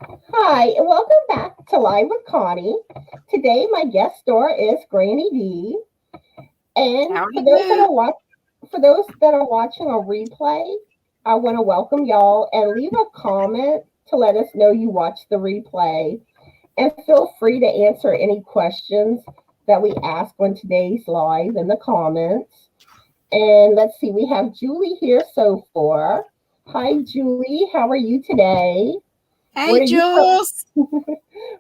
Hi, and welcome back to Live with Connie. Today, my guest star is GrannyDee, and Howdy do. for those that are watching a replay, I want to welcome y'all and leave a comment to let us know you watched the replay, and feel free to answer any questions that we ask on today's live in the comments. And let's see, we have Julie here so far. Hi, Julie. How are you today? What Hey, are you Jules.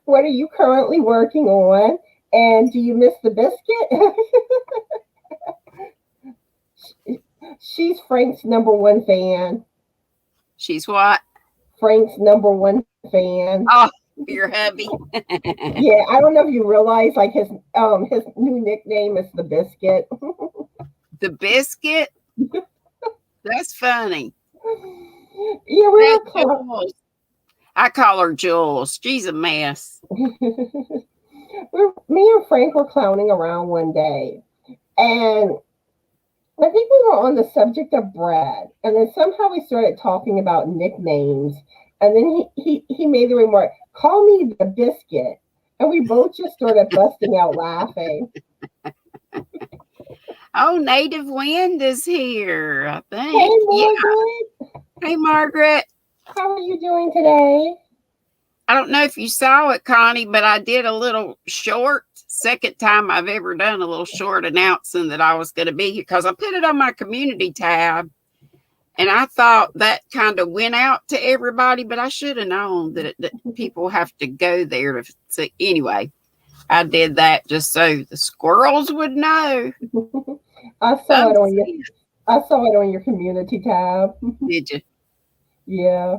What are you currently working on? And do you miss the biscuit? She's Frank's number one fan. She's what? Frank's number one fan. Oh, your hubby. Yeah, I don't know if you realize, like his new nickname is the biscuit. The biscuit? That's funny. Yeah, we That were Jules. I call her Jules. She's a mess. me and Frank were clowning around one day, and I think we were on the subject of bread, and then somehow we started talking about nicknames, and then he made the remark, "Call me the biscuit," and we both just started busting out laughing. Oh, Native Wind is here, I Hey, think. Yeah. Margaret, Hey, Margaret. how are you doing today? I don't know if you saw it, Connie, but I did a little short, second time I've ever done a little short announcing that I was going to be here because I put it on my community tab. And I thought that kind of went out to everybody, but I should have known that people have to go there to see. Anyway, I did that just so the squirrels would know. I saw it on your I saw it on your community tab. Did you? Yeah.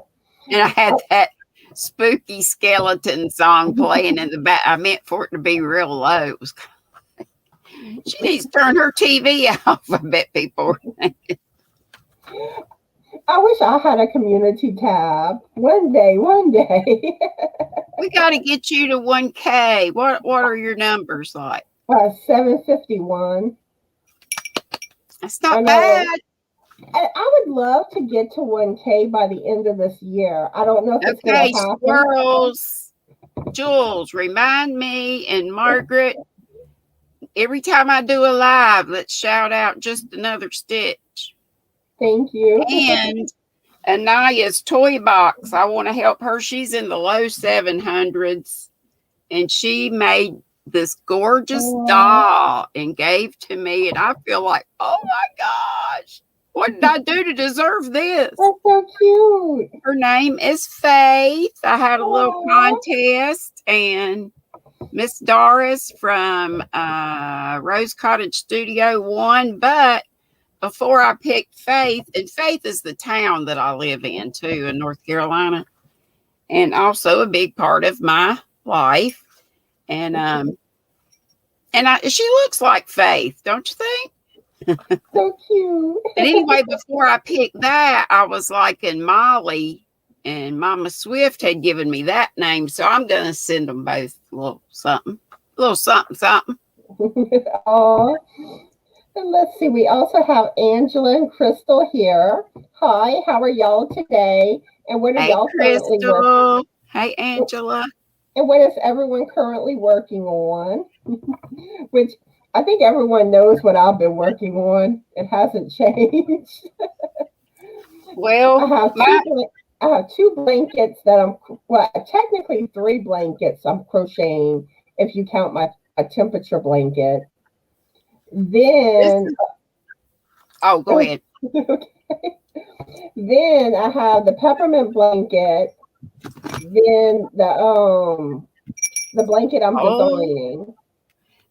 And I had that spooky skeleton song playing in the back. I meant for it to be real low. It was. She needs to turn her TV off. I bet people. I wish I had a community tab. One day, one day. We got to get you to 1K. What are your numbers like? 751. That's I not know. bad. I would love to get to 1K by the end of this year. I don't know if it's going Okay, to happen. squirrels. Jules, remind me and Margaret, every time I do a live, let's shout out just another stitch. Thank you. And Anaya's toy box. I want to help her. She's in the low 700s. And she made this gorgeous doll and gave to me. And I feel like, oh my gosh, what did I do to deserve this? That's so cute. Her name is Faith. I had a little contest, and Miss Doris from Rose Cottage Studio won. But before I picked Faith, and Faith is the town that I live in too, in North Carolina, and also a big part of my life. And she looks like Faith, don't you think? So cute. But anyway, before I picked that, I was liking Molly, and Mama Swift had given me that name, so I'm going to send them both a little something, something. Oh, and let's see. We also have Angela and Crystal here. Hi, how are y'all today? And what are y'all currently working? Hey, Angela. And what is everyone currently working on? Which I think everyone knows what I've been working on. It hasn't changed. Well, I have two blankets that technically three blankets I'm crocheting if you count a temperature blanket. Then go ahead. Okay. Then I have the peppermint blanket. Then the blanket I'm designing.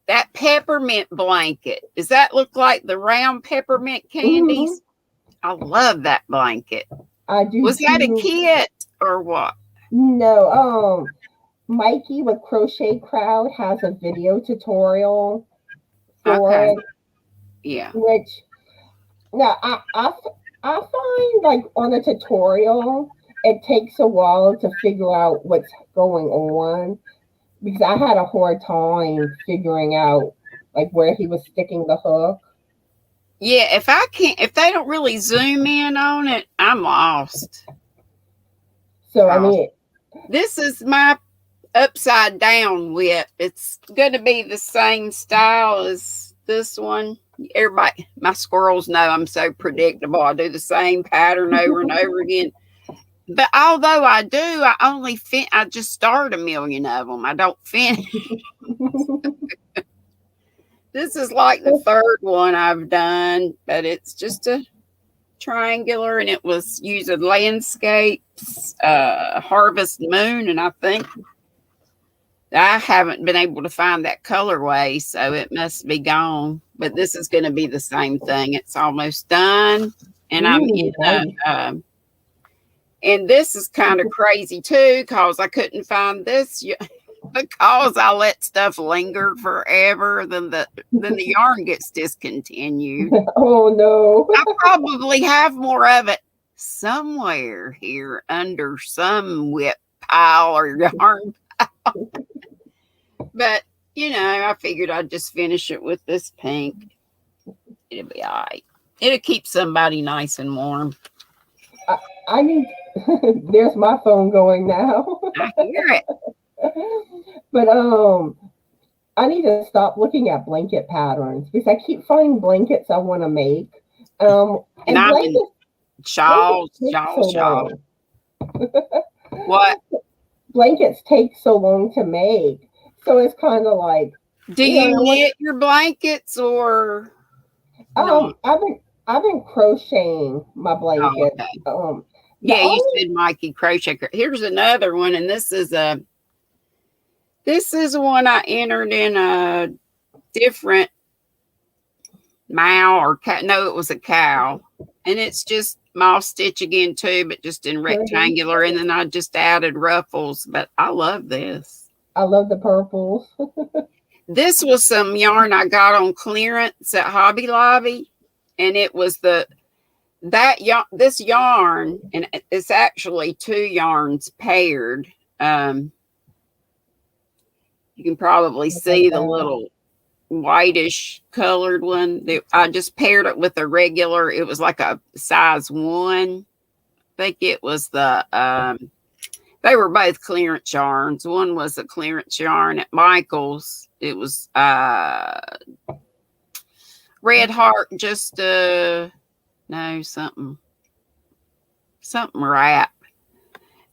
That peppermint blanket. Does that look like the round peppermint candies? Mm-hmm. I love that blanket. I do. Was that a kit or what? No. Mikey with Crochet Crowd has a video tutorial for it. Yeah. Which now I find like on a tutorial it takes a while to figure out what's going on, because I had a hard time figuring out like where he was sticking the hook. Yeah, if they don't really zoom in on it, I'm lost. So I mean, This is my upside down whip. It's going to be the same style as this one. Everybody, my squirrels know I'm so predictable. I do the same pattern over and over again. But although I do, I just start a million of them. I don't finish. This is like the third one I've done, but it's just a triangular, and it was using landscapes, harvest moon, and I think I haven't been able to find that colorway, so it must be gone. But this is going to be the same thing. It's almost done, and I'm in and this is kind of crazy too, because I couldn't find this because I let stuff linger forever. Then the yarn gets discontinued. Oh no! I probably have more of it somewhere here under some whip pile or yarn pile. But I figured I'd just finish it with this pink. It'll be all right. It'll keep somebody nice and warm. I need. There's my phone going now. I hear it. But I need to stop looking at blanket patterns because I keep finding blankets I want to make. And blankets, shawls. What? Blankets take so long to make, so it's kind of like. Do you knit your blankets or? No? I've been crocheting my blankets. Oh, okay. Yeah, you said Mikey crochet. Here's another one, and this is one I entered in a different mow or cow. No, it was a cow, and it's just moss stitch again too, but just in rectangular. And then I just added ruffles. But I love this. I love the purples. This was some yarn I got on clearance at Hobby Lobby, and it was this yarn, and it's actually two yarns paired. You can probably see the little whitish colored one. I just paired it with a regular. It was like a size 1. I think it was they were both clearance yarns. One was a clearance yarn at Michael's. It was Red Heart, just no, something wrap.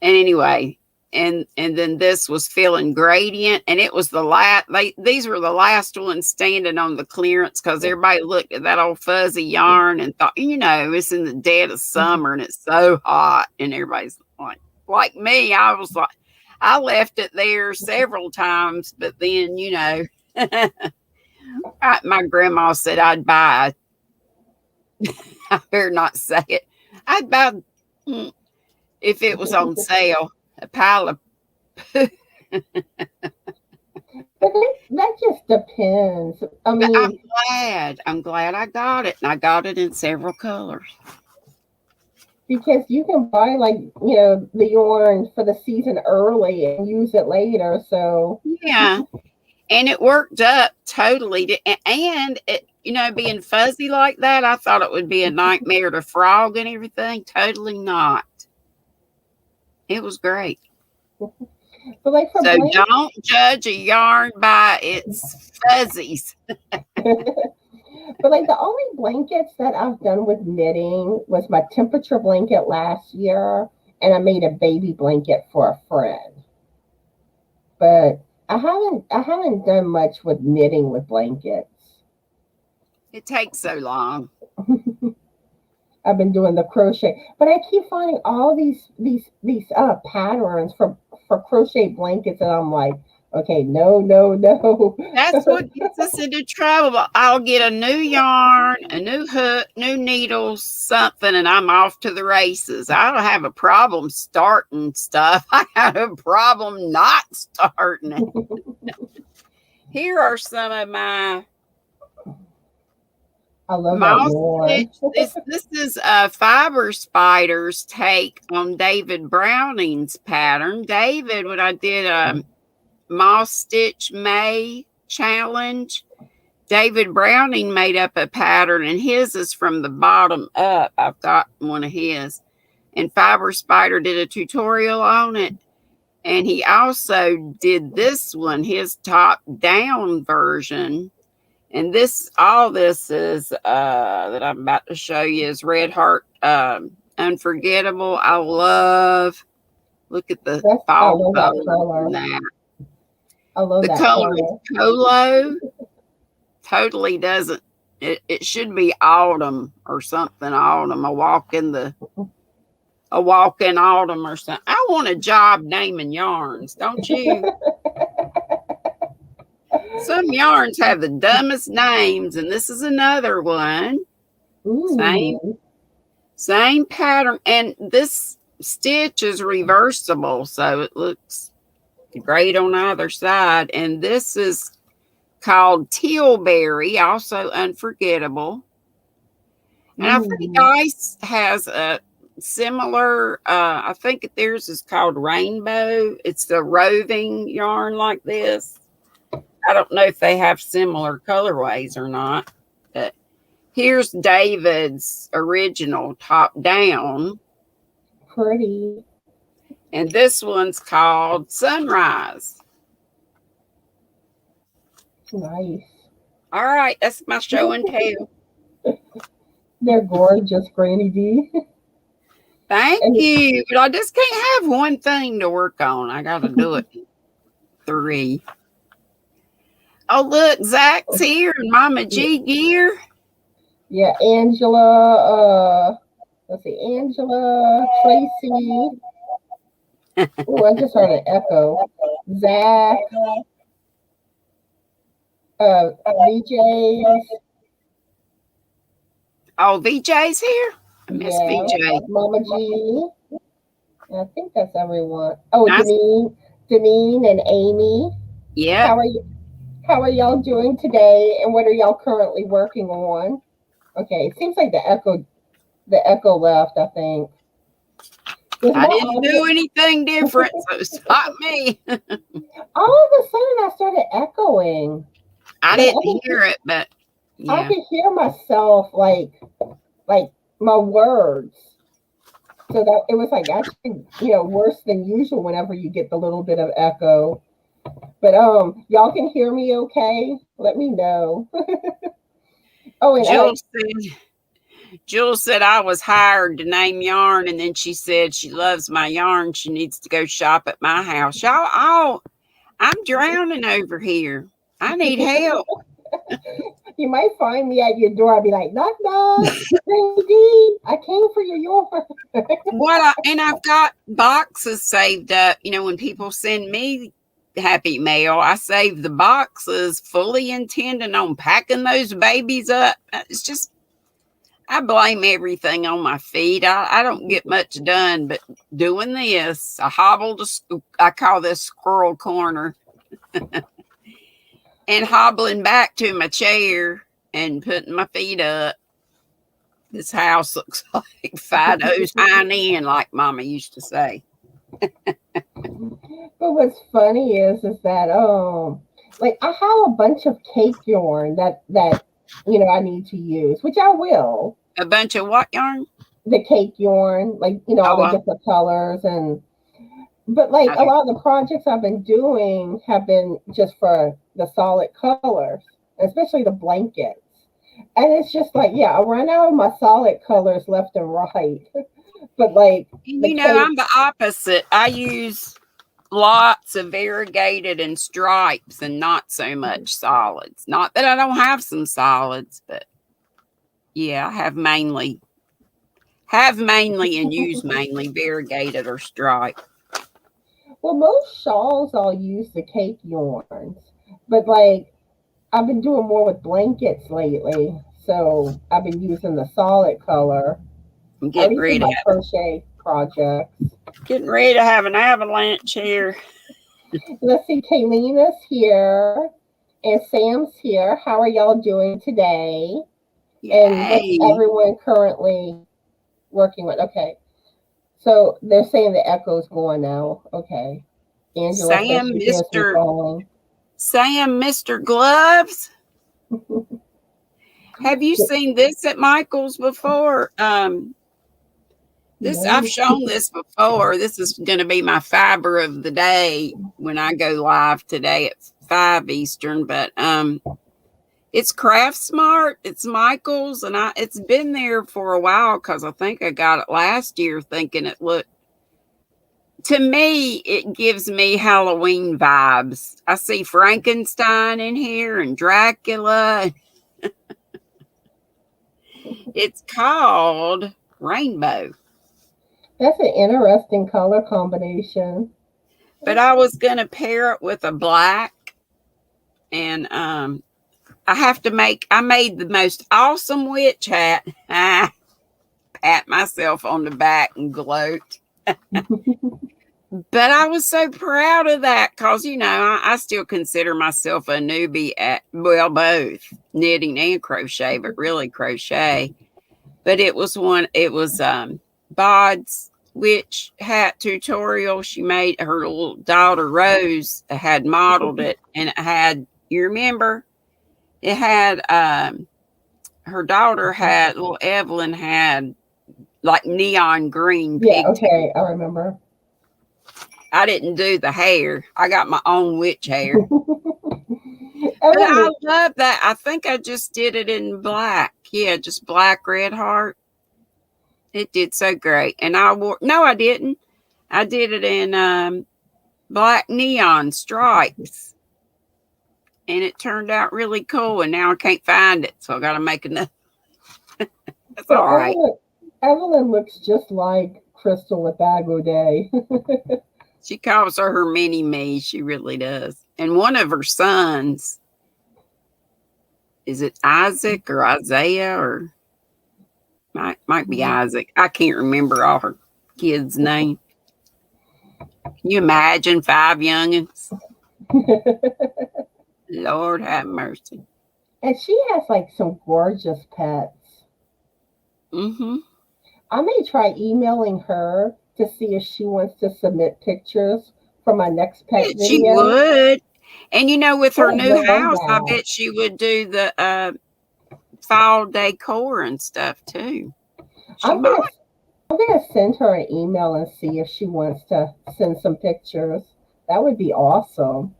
And anyway, and then this was Feeling Gradient, and it was these were the last ones standing on the clearance, because everybody looked at that old fuzzy yarn and thought, it's in the dead of summer and it's so hot, and everybody's like me, I was like, I left it there several times, but then my grandma said I'd buy I better not say it. I'd buy, if it was on sale, a pile of poo. That just depends. I mean, I'm glad I got it, and I got it in several colors. Because you can buy the yarn for the season early and use it later. So yeah, and it worked up totally. And it, being fuzzy like that, I thought it would be a nightmare to frog and everything. Totally not. It was great. But don't judge a yarn by its fuzzies. But the only blankets that I've done with knitting was my temperature blanket last year, and I made a baby blanket for a friend. But I haven't done much with knitting with blankets. It takes so long. I've been doing the crochet, but I keep finding all these patterns for crochet blankets, and I'm like, okay, no. That's what gets us into trouble. I'll get a new yarn, a new hook, new needles, something, and I'm off to the races. I don't have a problem starting stuff. I have a problem not starting it. Here are some of my I love that yarn. This is Fiber Spider's take on David Browning's pattern. David, when I did a Moss Stitch May challenge, David Browning made up a pattern, and his is from the bottom up. I've got one of his, and Fiber Spider did a tutorial on it. And he also did this one, his top down version. And all this is that I'm about to show you is Red Heart Unforgettable. Look at the fall color. I love the that color color. is Polo. Totally doesn't. It should be autumn or something. Autumn. A walk in autumn or something. I want a job naming yarns, don't you? Some yarns have the dumbest names, and this is another one. Ooh. Same pattern, and this stitch is reversible, so it looks great on either side. And this is called Tilbury, also Unforgettable. And I think Ice has a similar, I think theirs is called Rainbow. It's the roving yarn like this. I don't know if they have similar colorways or not, but here's David's original top down. Pretty. And this one's called Sunrise. Nice. All right, that's my show and tell. They're gorgeous, GrannyDee. Thank you. But I just can't have one thing to work on. I got to do it. 3. Oh, look, Zach's here and Mama G gear. Yeah, Angela. Let's see, Angela, Tracy. Oh, I just heard an echo. Zach. VJs. Oh, VJ's here? I miss VJ. Mama G. I think that's everyone. Oh, nice. Deneen and Amy. Yeah. How are y'all doing today? And what are y'all currently working on? Okay, it seems like the echo left, I think. I didn't do anything different, so it's not me. All of a sudden I started echoing. I didn't hear it, but yeah. I could hear myself like my words. So that it was like actually, worse than usual whenever you get the little bit of echo. But y'all can hear me okay? Let me know. Oh, and Jules said I was hired to name yarn, and then she said she loves my yarn. She needs to go shop at my house. Y'all, I'm drowning over here. I need help. You might find me at your door. I'll be like, knock, knock. GrannyDee, I came for your yarn. And I've got boxes saved up. When people send me happy mail, I save the boxes, fully intending on packing those babies up. It's just, I blame everything on my feet. I don't get much done, but doing this, I call this squirrel corner. And hobbling back to my chair and putting my feet up. This house looks like Fido's Hind End, like Mama used to say. But what's funny is that I have a bunch of cake yarn that I need to use, which I will. A bunch of what yarn? The cake yarn, all the different colors but a lot of the projects I've been doing have been just for the solid colors, especially the blankets. And it's just I run out of my solid colors left and right. But I'm the opposite. I use lots of variegated and stripes and not so much solids. Not that I don't have some solids, but yeah, I have mainly and use mainly variegated or striped. Well, most shawls I'll use the cake yarns, but I've been doing more with blankets lately, so I've been using the solid color. I'm getting ready to crochet projects. Getting ready to have an avalanche here. Let's see, Kaylina's here and Sam's here. How are y'all doing today? Yay. And what's everyone currently working with? Okay. So they're saying the echo's going now. Okay. Angela Sam, Mr. Gloves. Have you seen this at Michael's before? This I've shown this before. This is going to be my fiber of the day when I go live today at 5 Eastern. But it's Craft Smart. It's Michael's, and it's been there for a while because I think I got it last year, thinking it looked. To me, it gives me Halloween vibes. I see Frankenstein in here and Dracula. It's called Rainbow. That's an interesting color combination. But I was going to pair it with a black. And I made the most awesome witch hat. I pat myself on the back and gloat. But I was so proud of that because, I still consider myself a newbie at, well, both knitting and crochet, but really crochet. But it was Bod's witch hat tutorial. She made, her little daughter Rose had modeled it, and it had, you remember, it had, her daughter had, little Evelyn had like neon green pigtails. Yeah, okay, I remember. I didn't do the hair. I got my own witch hair. But I love that. I think I just did it in black. Yeah, just black red heart. It did so great. And I didn't. I did it in black neon stripes. And it turned out really cool. And now I can't find it. So I got to make another. That's all right. Evelyn looks just like Crystal with Bago Day. She calls her mini me. She really does. And one of her sons, is it Isaac or Isaiah or might be Isaac. I can't remember all her kids' names. Can you imagine 5 youngins? Lord have mercy. And she has like some gorgeous pets. Mm-hmm. I may try emailing her to see if she wants to submit pictures for my next pet video. She would. And with her new house, I bet she would do the fall decor and stuff too. I'm gonna send her an email and see if she wants to send some pictures. That would be awesome.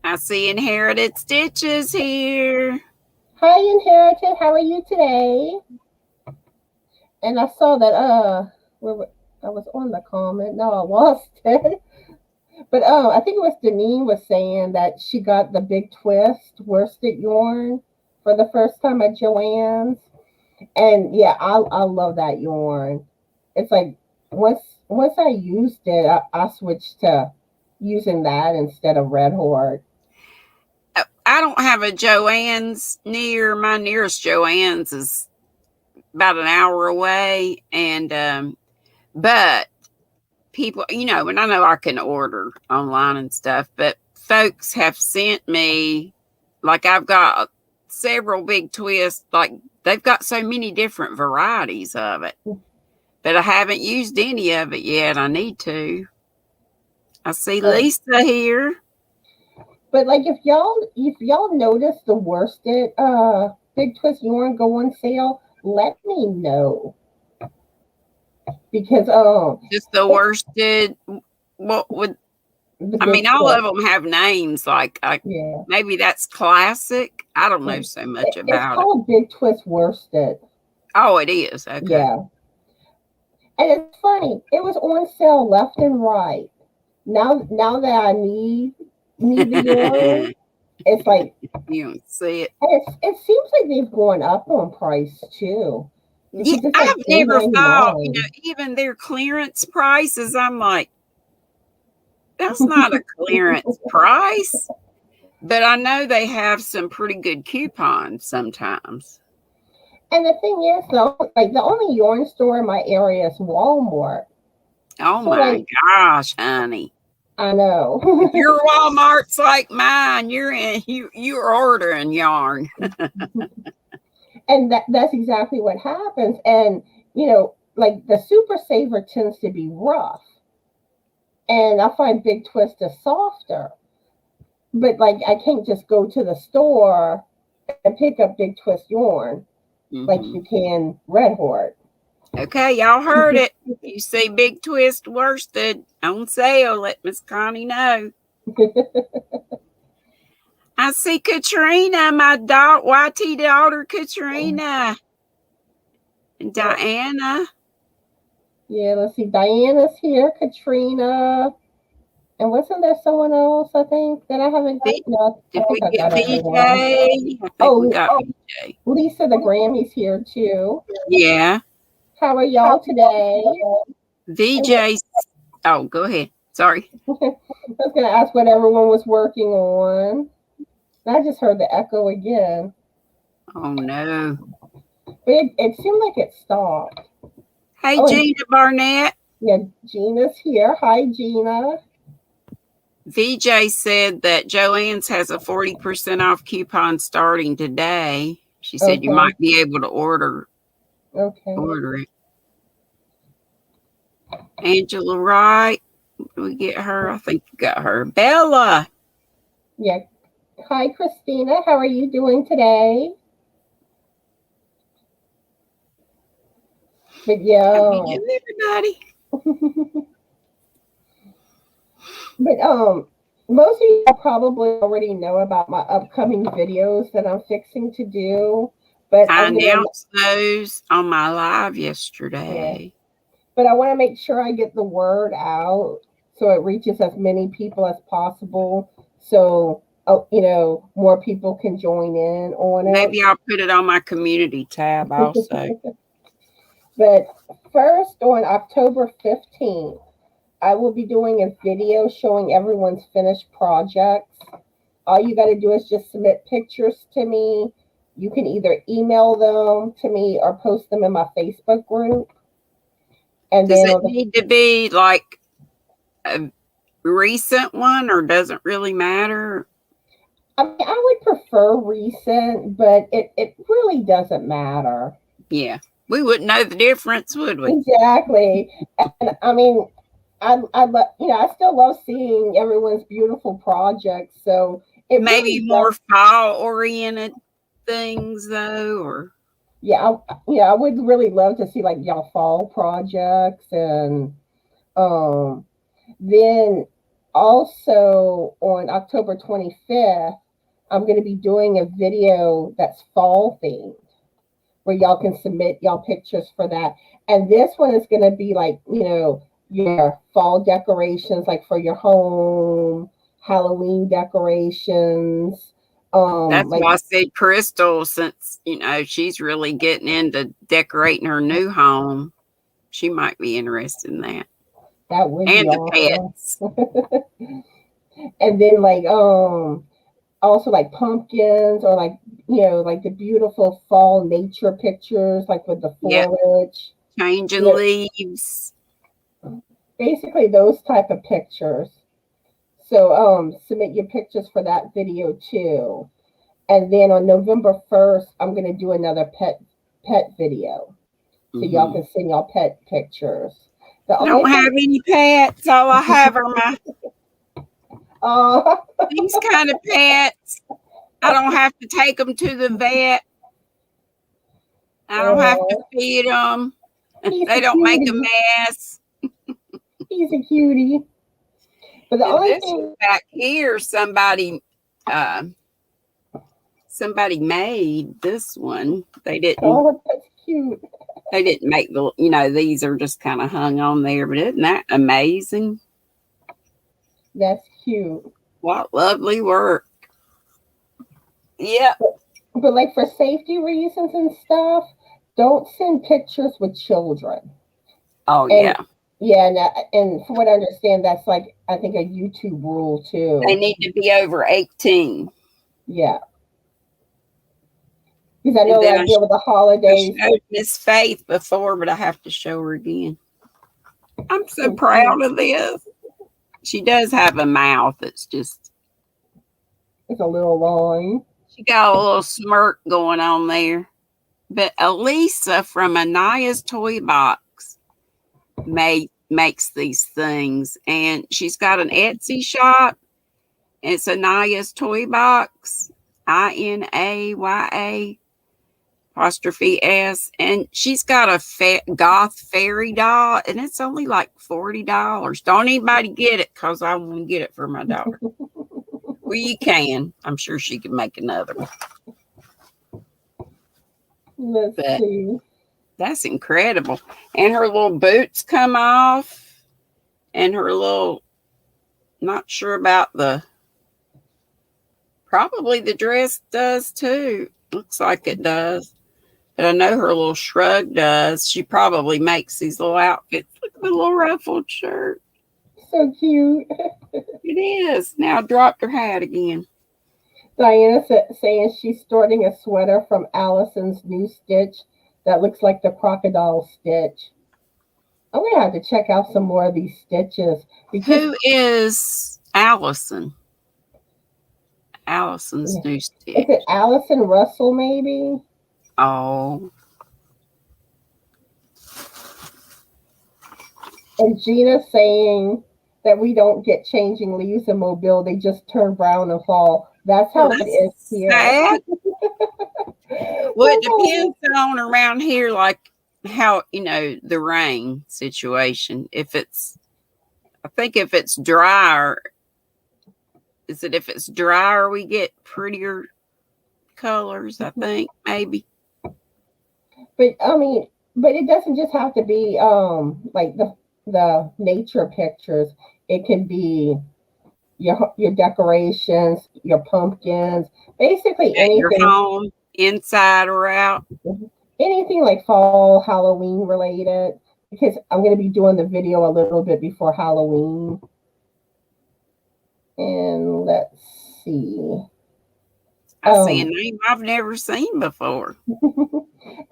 I see Inherited Stitches here. Hi, Inherited. How are you today? And I saw that I was on the comment. No, I lost it. But I think it was Deneen was saying that she got the Big Twist worsted yarn for the first time at Joann's. And yeah, I love that yarn. It's like once I used it, I switched to using that instead of Red Horde. I don't have a Joann's near. My nearest Joann's is about an hour away, and but people, and I know I can order online and stuff, but folks have sent me, like, I've got several Big Twists, like they've got so many different varieties of it, but I haven't used any of it yet. I need to. I see Lisa here. But like if y'all notice the worsted Big Twist yarn go on sale, let me know. Because just the worsted, what would all of them have names like yeah. Maybe that's classic. I don't know so much about it. It's called Big Twist worsted. Oh, it is. Okay. Yeah. And it's funny, it was on sale left and right. Now that I need the yarn, it's like you don't see it. It seems like they've gone up on price too. Yeah, I've never thought, even their clearance prices, I'm like, that's not a clearance price. But I know they have some pretty good coupons sometimes. And the thing is, though, like the only yarn store in my area is Walmart. Oh so my gosh, honey. I know. If your Walmart's like mine, you're ordering yarn. And that's exactly what happens. And, like the Super Saver tends to be rough. And I find Big Twist is softer. But, like, I can't just go to the store and pick up Big Twist yarn like you can Red Horde. Okay, y'all heard it. You see Big Twist worsted on sale, let Miss Connie know. I see Katrina, my YT daughter Katrina. And Diana. Yeah, let's see. Diana's here, Katrina. And wasn't there someone else, I think, that I haven't got? No, I Did we think I get got everyone. VJ? I think we got VJ. Lisa the Grammy's here too. Yeah. How are y'all today? VJ. Oh, go ahead. Sorry. I was going to ask what everyone was working on. I just heard the echo again. Oh, no. But it seemed like it stopped. Hey, Gina Barnett. Yeah, Gina's here. Hi, Gina. VJ said that Joanne's has a 40% off coupon starting today. She said you might be able to order it. Angela Wright. Did we get her? I think we got her. Bella. Yeah. Hi, Christina. How are you doing today? But yeah. Everybody. But most of you probably already know about my upcoming videos that I'm fixing to do. But I announced those on my live yesterday. Yeah. But I want to make sure I get the word out so it reaches as many people as possible. So, more people can join in on it. Maybe I'll put it on my community tab also. But first, on October 15th, I will be doing a video showing everyone's finished projects. All you got to do is just submit pictures to me. You can either email them to me or post them in my Facebook group. And does it need to be like a recent one, or does it really matter? I mean, I would prefer recent, but it really doesn't matter. Yeah, we wouldn't know the difference, would we? Exactly. And I mean, I still love seeing everyone's beautiful projects. So it maybe really more fall oriented things though, or I would really love to see like y'all fall projects. And then also on October 25th, I'm going to be doing a video that's fall themed where y'all can submit y'all pictures for that. And this one is going to be like, your fall decorations, like for your home, Halloween decorations. That's why I said Crystal, since, she's really getting into decorating her new home. She might be interested in that. That would and be the awesome. pets. And then also like pumpkins, or like the beautiful fall nature pictures, like with the foliage, changing leaves. Basically those type of pictures. So submit your pictures for that video too. And then on November 1st, I'm going to do another pet video. So y'all can send y'all pet pictures. I don't have any pets. All I have are these kind of pets. I don't have to take them to the vet. I don't have to feed them. They don't make a mess. He's a cutie. But the only thing back here, somebody made this one. They didn't. Oh, that's cute. They didn't make the. These are just kind of hung on there. But isn't that amazing? That's cute. What lovely work. Yeah. But like for safety reasons and stuff, don't send pictures with children. Oh, yeah. Yeah, and from what I understand, that's like, I think, a YouTube rule too. They need to be over 18. Yeah. Because I know like with the holidays. I showed Miss Faith before, but I have to show her again. I'm so proud of this. She does have a mouth. It's a little long. She got a little smirk going on there. But Elisa from Anaya's Toy Box makes these things, and she's got an Etsy shop. It's Anaya's Toy Box, INAYA. apostrophe S, and she's got a goth fairy doll, and it's only like $40. Don't anybody get it, because I want to get it for my daughter. Well, you can. I'm sure she can make another one. Let's see. That's incredible. And her little boots come off, and her little, not sure about probably the dress does too. Looks like it does. But I know her little shrug does. She probably makes these little outfits. Look at the little ruffled shirt. So cute. It is. Now dropped her hat again. Diana saying she's starting a sweater from Allison's new stitch that looks like the crocodile stitch. I'm going to have to check out some more of these stitches. Who is Allison? Allison's new stitch. Is it Allison Russell, maybe? Oh. And Gina saying that we don't get changing leaves in Mobile. They just turn brown and fall. That's how it is here. Sad. Well, it depends on around here, like how, the rain situation. I think if it's drier, if it's drier, we get prettier colors, I think, maybe. But it doesn't just have to be like the nature pictures. It can be your decorations, your pumpkins, basically anything. Your home, inside or out. Anything like fall, Halloween related, because I'm going to be doing the video a little bit before Halloween. And let's see. I see a name I've never seen before.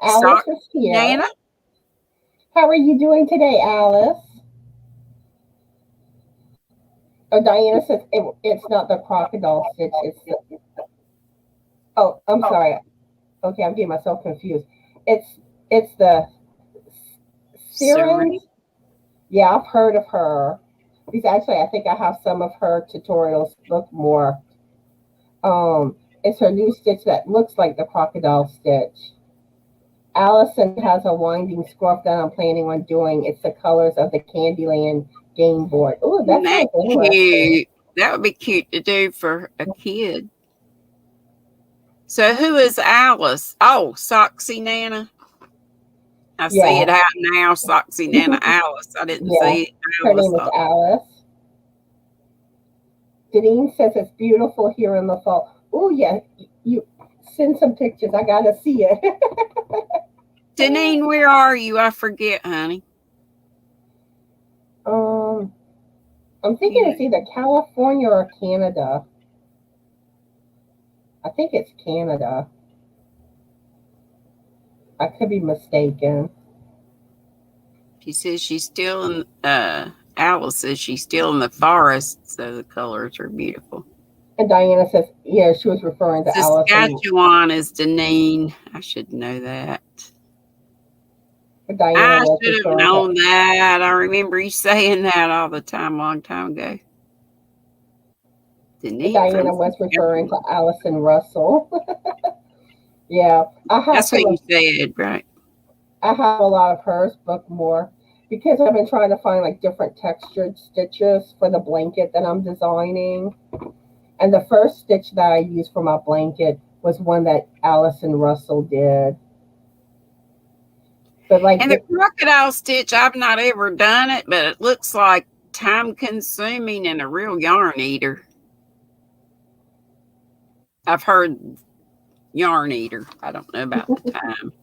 Alice is here. Nana? How are you doing today, Alice? Oh, Diana says it's not the crocodile stitch. Oh, I'm sorry. Okay, I'm getting myself confused. It's the Siren. Yeah, I've heard of her. Because actually, I think I have some of her tutorials. Look more. It's her new stitch that looks like the crocodile stitch. Allison has a winding scarf that I'm planning on doing. It's the colors of the Candyland game board. Oh, that's cute. That would be cute to do for a kid. So who is Alice? Oh, Soxy Nana. I see it out now, Soxy Nana Alice. I didn't see it. Her name is Alice. Deneen says it's beautiful here in the fall. Oh, yeah. You send some pictures. I got to see it. Deneen, where are you? I forget, honey. I'm thinking it's either California or Canada. I think it's Canada. I could be mistaken. She says she's still in, Alice says she's still in the forest, so the colors are beautiful. And Diana says, yeah, she was referring to Alice. Saskatchewan is Deneen. I should know that. I should have known that. I remember you saying that all the time, a long time ago. Diana was referring to Allison Russell. Yeah. That's what you said, right? I have a lot of hers, but more because I've been trying to find like different textured stitches for the blanket that I'm designing. And the first stitch that I used for my blanket was one that Allison Russell did. But the crocodile stitch, I've not ever done it, but it looks like time consuming and a real yarn eater. I've heard yarn eater. I don't know about the time.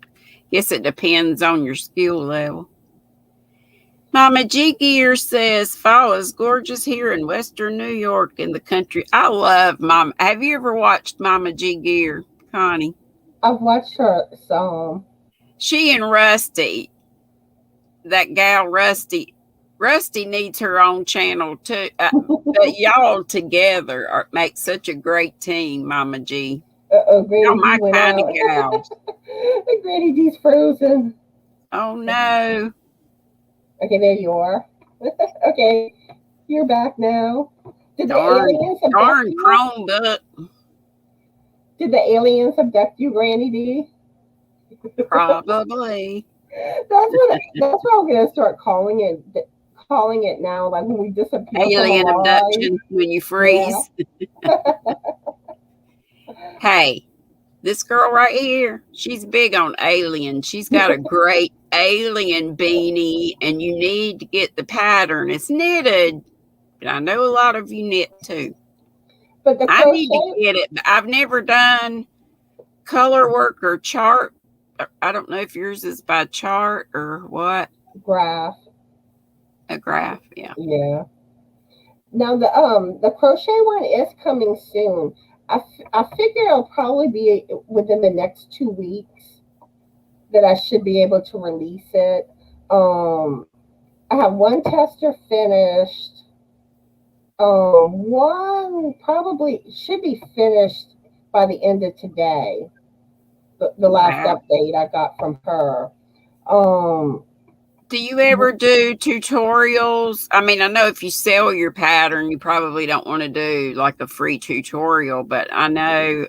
Guess it depends on your skill level. Mama G Gear says fall is gorgeous here in Western New York in the country. I love Mama. Have you ever watched Mama G Gear, Connie? I've watched her some. She and Rusty, that gal Rusty needs her own channel too. But y'all together make such a great team, Mama G. Y'all my kind of gals. GrannyDee's frozen. Oh no. Okay, there you are. Okay, you're back now. Darn Chromebook. Did the aliens abduct you, GrannyDee? Probably. That's what I'm gonna start calling it now. Like when we disappear from Alien our lives. abduction when you Yeah. freeze. Hey, this girl right here, she's big on alien. She's got a great alien beanie, and you need to get the pattern. It's knitted, but I know a lot of you knit too. But the I need to crochet get it. I've never done color work or chart. I don't know if yours is by chart or what. graph. A graph, yeah. Yeah. Now the crochet one is coming soon. I figure it'll probably be within the next 2 weeks that I should be able to release it. I have one tester finished. One probably should be finished by the end of today. The last Wow. update I got from her. Um, Do you ever do tutorials? I mean, I know if you sell your pattern, you probably don't want to do like a free tutorial, but I know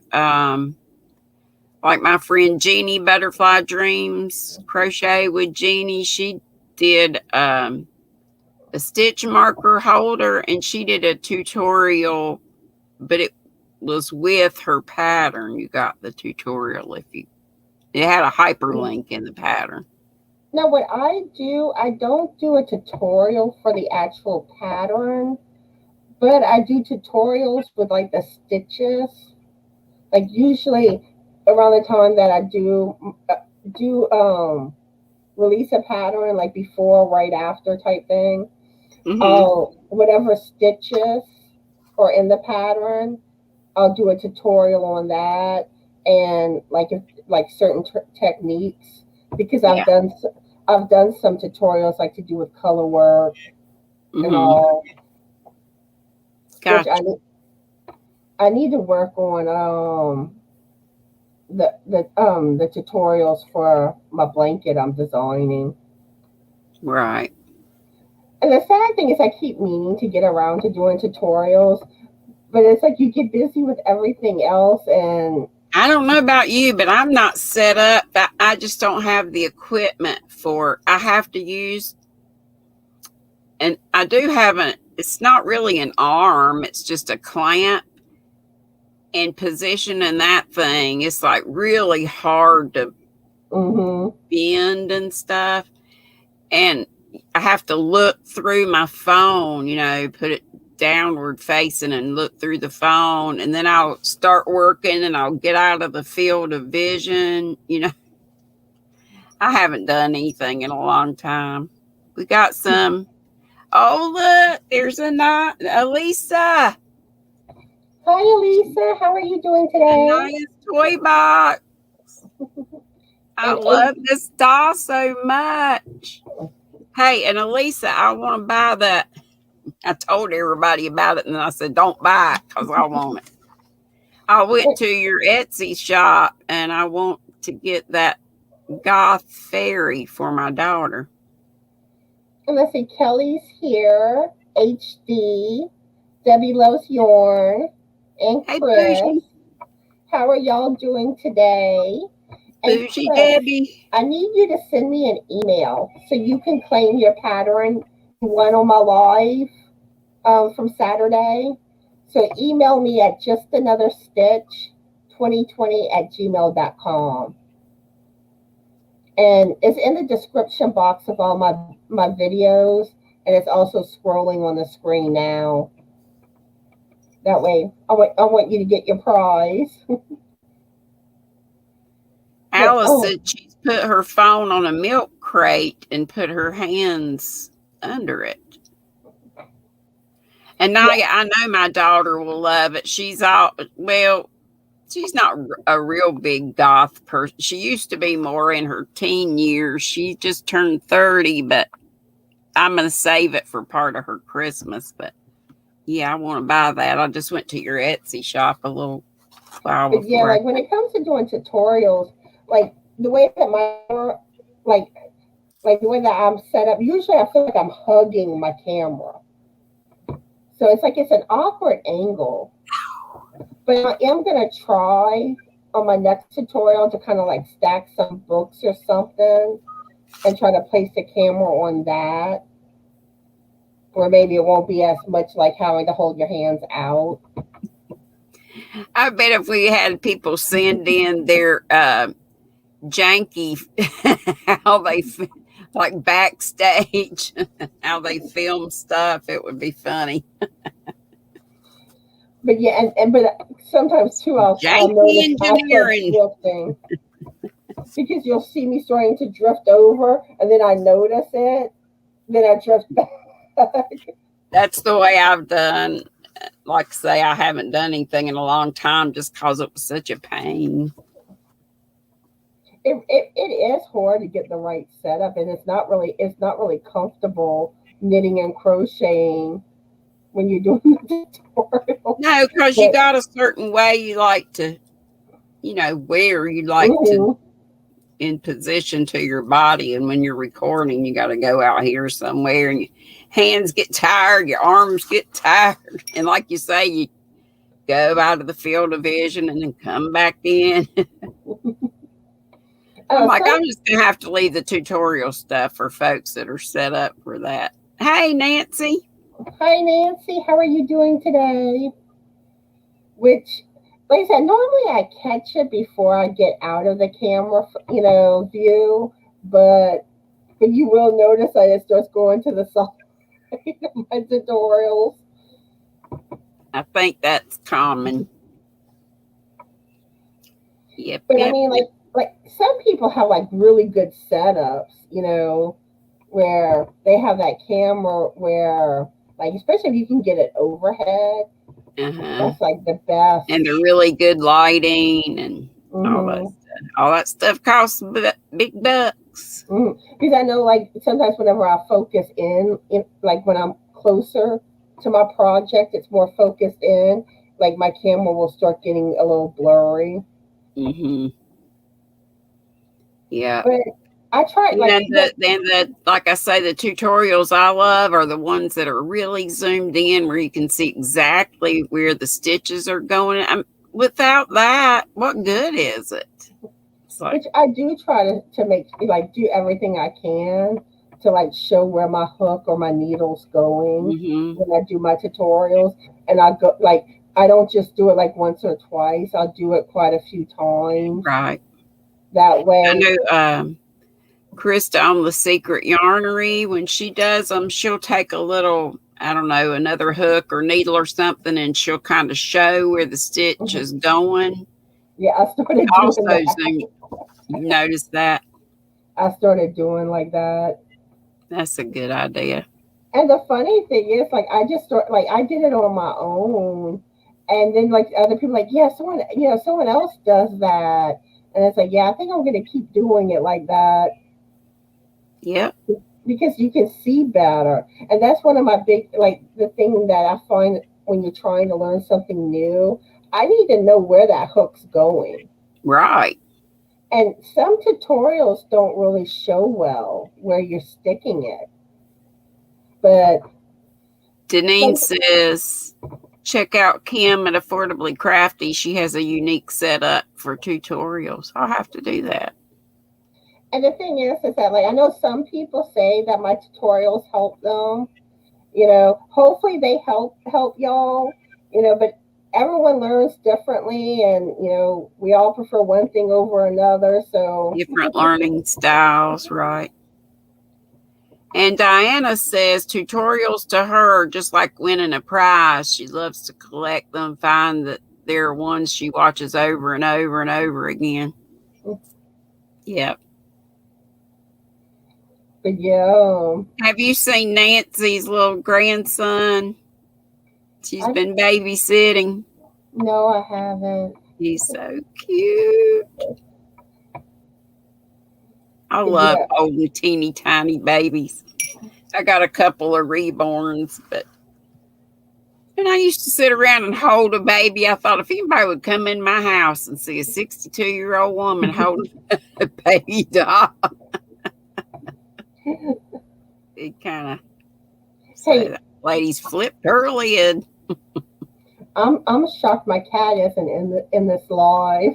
like my friend Jeannie Butterfly Dreams Crochet with Jeannie, she did a stitch marker holder and she did a tutorial, but it was with her pattern. You got the tutorial it had a hyperlink in the pattern. Now, what I don't do a tutorial for the actual pattern, but I do tutorials with like the stitches. Like usually around the time that I do release a pattern, like before, right after type thing. Mm-hmm. Whatever stitches are in the pattern, I'll do a tutorial on that and like certain techniques because Yeah. I've done some tutorials like to do with color work and Mm-hmm. all, which Gotcha. I need to work on the tutorials for my blanket I'm designing. Right. And the sad thing is I keep meaning to get around to doing tutorials, but it's like you get busy with everything else and I don't know about you, but I'm not set up. I just don't have the equipment for. I have to use, and I do have it's not really an arm, it's just a clamp. And positioning that thing, it's like really hard to mm-hmm. bend and stuff. And I have to look through my phone, put it downward facing and look through the phone. And then I'll start working and I'll get out of the field of vision. I haven't done anything in a long time. We got some. Oh, look, there's Elisa, Hi, Elisa. How are you doing a today? nice toy box. I And love this doll so much. Hey, and Elisa, I want to buy that. I told everybody about it, and then I said, don't buy it because I want it. I went to your Etsy shop, and I want to get that goth fairy for my daughter. let's see, Kelly's here. HD, Debbie Loves Yarn, and Hey, Chris. Bougie, How are y'all doing today? And Bougie Chris, Debbie. I need you to send me an email so you can claim your pattern you won on my live from Saturday. So email me at justanotherstitch2020@gmail.com. And it's in the description box of all my videos, and it's also scrolling on the screen now. That way, I want you to get your prize. But Alice said she's put her phone on a milk crate and put her hands under it. And Nadia, yeah. I know my daughter will love it. She's not a real big goth person. She used to be more in her teen years. She just turned 30, but I'm going to save it for part of her Christmas. But yeah, I want to buy that. I just went to your Etsy shop a little while But yeah, before. like when it comes to doing tutorials, like the way that like like the way that I'm set up, usually I feel like I'm hugging my camera. So it's like it's an awkward angle. But I am gonna try on my next tutorial to kind of like stack some books or something and try to place the camera on that. Or maybe it won't be as much like having to hold your hands out. I bet if we had people send in their janky, how they like backstage, how they film stuff, it would be funny. But yeah, but sometimes too, I'll Janky notice I start engineering. drifting because you'll see me starting to drift over, and then I notice it, then I drift back. That's the way I've done. Like I say, I haven't done anything in a long time just because it was such a pain. It is hard to get the right setup, and it's not really comfortable knitting and crocheting when you're doing the tutorial. No, because you got a certain way you like to, where you like to in position to your body, and when you're recording, you got to go out here somewhere, and your hands get tired, your arms get tired, and like you say, you go out of the field of vision and then come back in. I'm just gonna have to leave the tutorial stuff for folks that are set up for that. Hey, Nancy. Hi, Nancy. How are you doing today? Which, like I said, normally I catch it before I get out of the camera, view. But you will notice that it starts going to the side of my tutorials. I think that's common. Yep. But I mean, like some people have like really good setups, where they have that camera where, like, especially if you can get it overhead, that's like the best. And the really good lighting and all that stuff costs big bucks. Because I know, like, sometimes whenever I focus in, like when I'm closer to my project, it's more focused in. Like my camera will start getting a little blurry. Yeah. But I tried, like, like I say, the tutorials I love are the ones that are really zoomed in, where you can see exactly where the stitches are going. Without that, what good is it? Which I do try to make, like, do everything I can to, like, show where my hook or my needle's going when I do my tutorials. And I go, like, I don't just do it like once or twice. I'll do it quite a few times. Right. That way. I know Krista on the Secret Yarnery, when she does them, she'll take a little, I don't know, another hook or needle or something, and she'll kind of show where the stitch is going. Yeah, I started also doing that. You noticed that? I started doing like that. That's a good idea. And the funny thing is, like, I did it on my own, and then like other people, like, yeah, someone else does that, and it's like, yeah, I think I'm gonna keep doing it like that. Yep. Because you can see better, and that's one of my big, like, the thing that I find when you're trying to learn something new. I need to know where that hook's going. Right. And some tutorials don't really show well where you're sticking it. But Deneen says, check out Kim at Affordably Crafty. She has a unique setup for tutorials. I'll have to do that. And the thing is that, like, I know some people say that my tutorials help them. Hopefully they help y'all. But everyone learns differently, and we all prefer one thing over another. So different learning styles, right? And Diana says tutorials to her just like winning a prize. She loves to collect them, find that there are ones she watches over and over and over again. Yep. But yeah. Have you seen Nancy's little grandson? She's been babysitting. No, I haven't. He's so cute. I love holding teeny tiny babies. I got a couple of reborns, and I used to sit around and hold a baby. I thought if anybody would come in my house and see a 62-year-old woman holding a baby doll, it kind of say that lady's flipped her lid. I'm shocked my cat isn't in this live.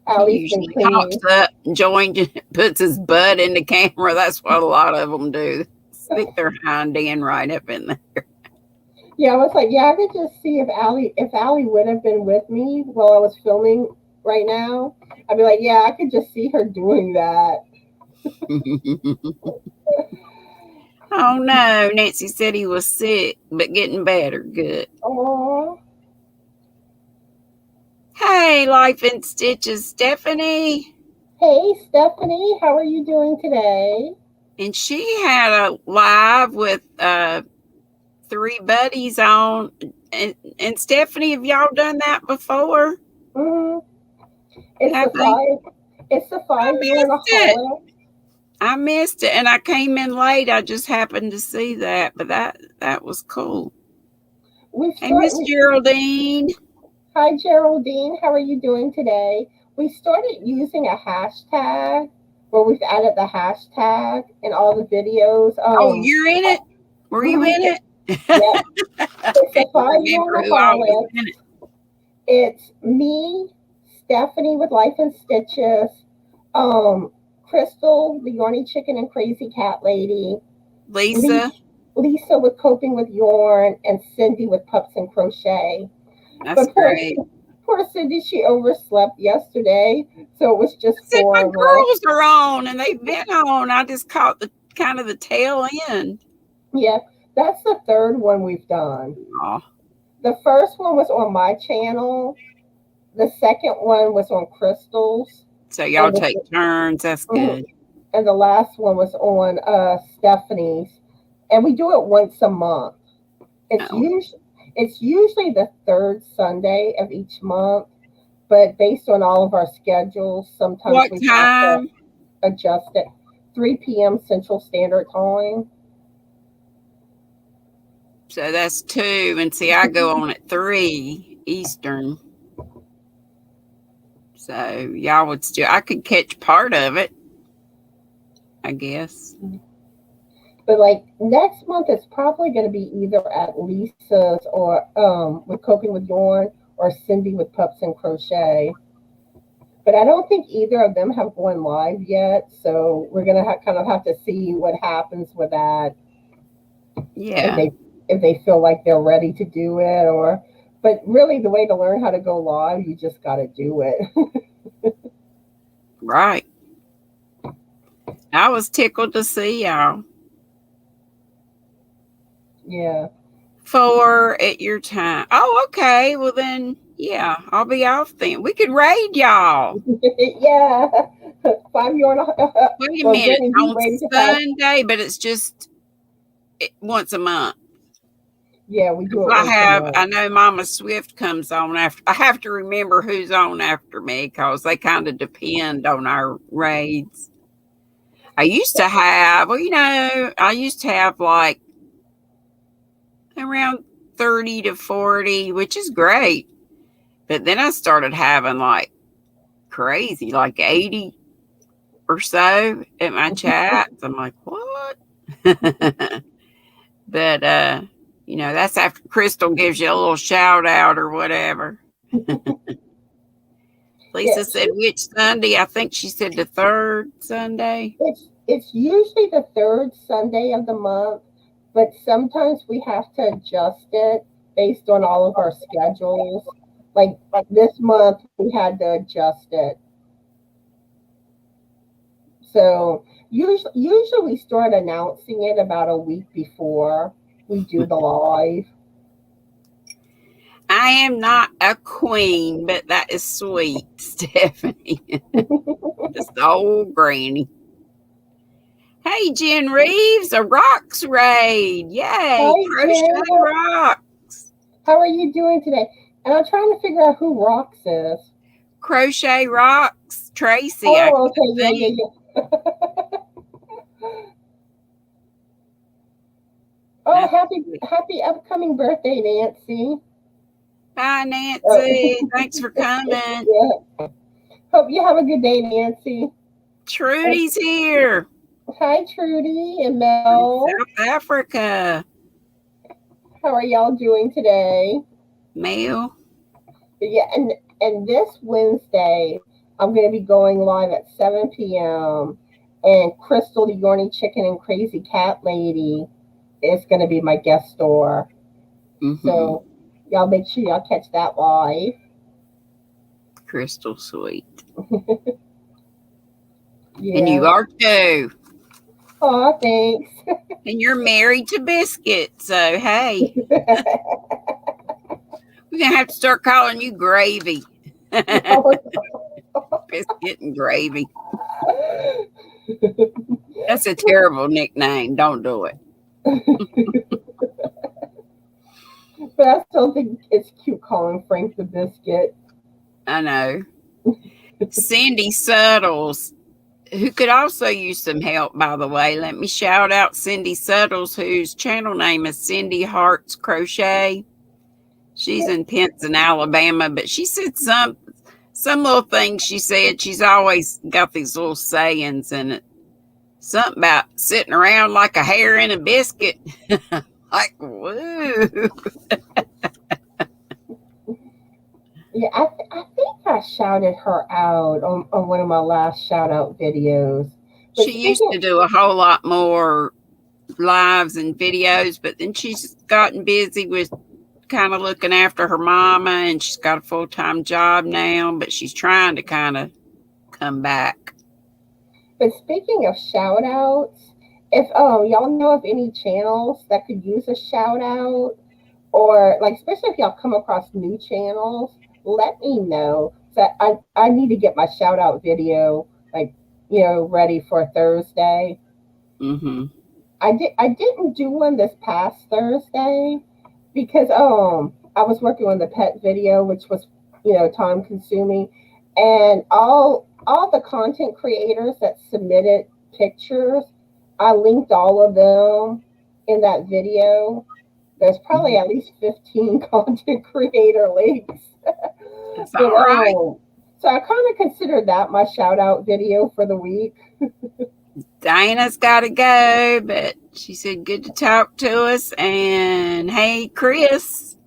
He Allie's been usually cleaning. hops up and puts his butt in the camera. That's what a lot of them do. Stick their hind end right up in there. Yeah, I was like, yeah, I could just see if Allie would have been with me while I was filming right now. I'd be like, yeah, I could just see her doing that. Oh no, Nancy said he was sick, but getting better. Good. Oh, Hey, Life in Stitches, Stephanie. hey, Stephanie, how are you doing today? And she had a live with 3 buddies on. And Stephanie, have y'all done that before? Mm-hmm. It's Have the they? five. It's the I 5 year and a missed it. holiday. I missed it, and I came in late. I just happened to see that, but that was cool. Hey, Miss Geraldine. Hi, Geraldine. How are you doing today? We started using a hashtag where we've added the hashtag in all the videos. Oh, you're in it? Were you in it? Yeah. It's a 5 year Remember and a who all was holiday. in it. It's me, Stephanie with Life in Stitches, Crystal, the Yarny Chicken and Crazy Cat Lady, Lisa. Lisa with Coping with Yarn, and Cindy with Pups and Crochet. That's great. Poor Cindy, she overslept yesterday, so it was just See, 4 my of us. girls are on, and they've been on. I just caught the kind of the tail end. Yeah, that's the third one we've done. Oh. The first one was on my channel. The second one was on Crystal's. So y'all take turns. That's good. And the last one was on Stephanie's. And we do it once a month. It's usually the third Sunday of each month, but based on all of our schedules, sometimes we have to adjust it. 3 p.m. Central Standard Time. So that's 2, and see, I go on at 3 Eastern. So y'all would I could catch part of it, I guess. But like next month, it's probably going to be either at Lisa's or with Coping with Yarn or Cindy with Pups and Crochet. But I don't think either of them have gone live yet, so we're going to kind of have to see what happens with that. Yeah. If they feel like they're ready to do it, but really the way to learn how to go live, you just got to do it. Right. I was tickled to see y'all. Yeah. 4 at your time. Oh, okay. Well then, yeah, I'll be off then. We could raid y'all. Yeah. 5 year and a Wait a minute. On Sunday, but it's just once a month. Yeah, we do it. I know Mama Swift comes on after. I have to remember who's on after me because they kind of depend on our raids. I used to have like around 30 to 40, which is great. But then I started having like crazy, like 80 or so at my chats. I'm like, what? But, that's after Crystal gives you a little shout out or whatever. Lisa said which Sunday? I think she said the third Sunday. It's usually the third Sunday of the month, but sometimes we have to adjust it based on all of our schedules. Like this month, we had to adjust it. So usually we start announcing it about a week before we do the live. I am not a queen, but that is sweet, Stephanie. Just the old granny. Hey, Jen Reeves, a rocks raid. Yay. Hi, Crochet Jen. Rocks. How are you doing today? And I'm trying to figure out who Rocks is. Crochet Rocks, Tracy. Oh, okay. Yeah. Oh, happy upcoming birthday, Nancy. Bye, Nancy. Thanks for coming. Yeah. Hope you have a good day, Nancy. Trudy's here. Hi, Trudy and Mel. South Africa. How are y'all doing today? Mel. Yeah, and this Wednesday, I'm going to be going live at 7 p.m. And Crystal, the Yorny Chicken and Crazy Cat Lady, is going to be my guest star. So y'all make sure y'all catch that live. Crystal sweet. Yeah. And you are too. Oh, thanks. And you're married to Biscuit, so hey. We're going to have to start calling you Gravy. Biscuit and Gravy. That's a terrible nickname. Don't do it. But I still think it's cute calling Frank the Biscuit. I know. Cindy Suttles, who could also use some help, by the way. Let me shout out Cindy Suttles, whose channel name is Cindy Hearts Crochet. She's in Pinson, Alabama, but she said some little things she said. She's always got these little sayings in it. Something about sitting around like a hare in a biscuit. Like, woo. Yeah, I think I shouted her out on one of my last shout out videos. But she used to do a whole lot more lives and videos, but then she's gotten busy with kind of looking after her mama, and she's got a full-time job now, but she's trying to kind of come back. But speaking of shout outs, if y'all know of any channels that could use a shout out, or like especially if y'all come across new channels, let me know. So I need to get my shout out video ready for Thursday. I didn't do one this past Thursday because I was working on the pet video, which was time consuming, and all the content creators that submitted pictures, I linked all of them in that video. There's probably at least 15 content creator links. That's all right. So I kind of considered that my shout out video for the week. Diana's got to go, but she said good to talk to us. And hey, Chris.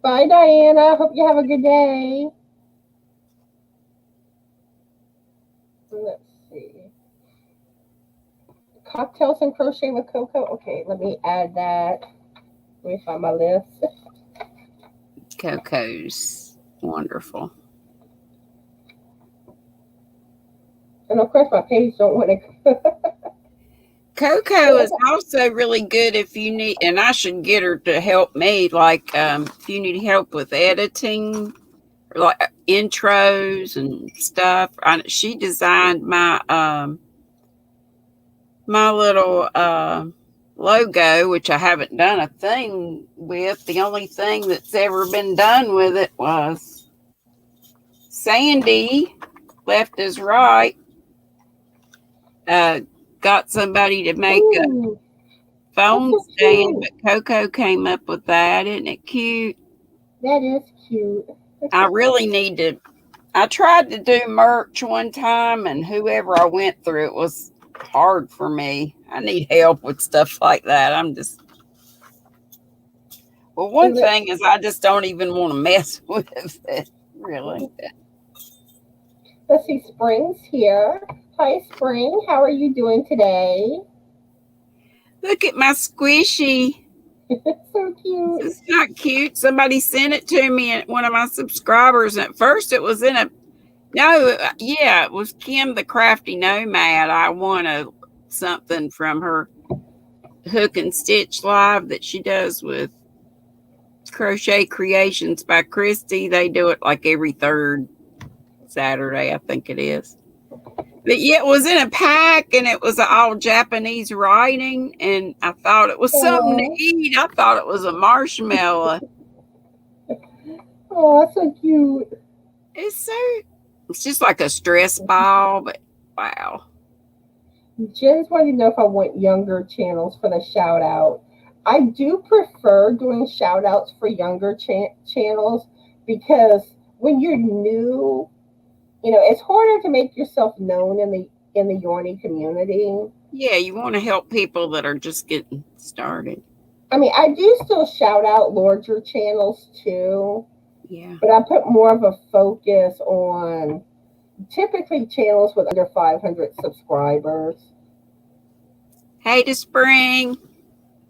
Bye, Diana. Hope you have a good day. Let's see. Cocktails and crochet with Coco. Okay, let me add that. Let me find my list. Coco's wonderful. And of course, my page don't want to. Coco is also really good if you need, and I should get her to help me. Like, if you need help with editing, or like intros and stuff. She designed my my little logo, which I haven't done a thing with. The only thing that's ever been done with it was Sandy, left is right, got somebody to make a phone stand, but Coco came up with that. Isn't it cute? That is cute. I really need to. I tried to do merch one time, and whoever I went through, it was hard for me. I need help with stuff like that. One thing is I just don't even want to mess with it, really. Let's see, Spring's here. Hi, Spring. How are you doing today? Look at my squishy. It's so cute. It's not cute. Somebody sent it to me, and one of my subscribers. At first, it was it was Kim the Crafty Nomad. I won something from her Hook and Stitch live that she does with Crochet Creations by Christy. They do it like every third Saturday, I think it is. But yeah, it was in a pack, and it was all Japanese writing, and I thought it was something to eat. I thought it was a marshmallow. Oh, that's so cute. It's just like a stress ball, but wow. Jen's wanting to know if I want younger channels for the shout out. I do prefer doing shout outs for younger channels because when you're new, it's harder to make yourself known in the Yorny community. Yeah, you want to help people that are just getting started. I mean, I do still shout out larger channels too. Yeah. But I put more of a focus on typically channels with under 500 subscribers. Hey to Spring.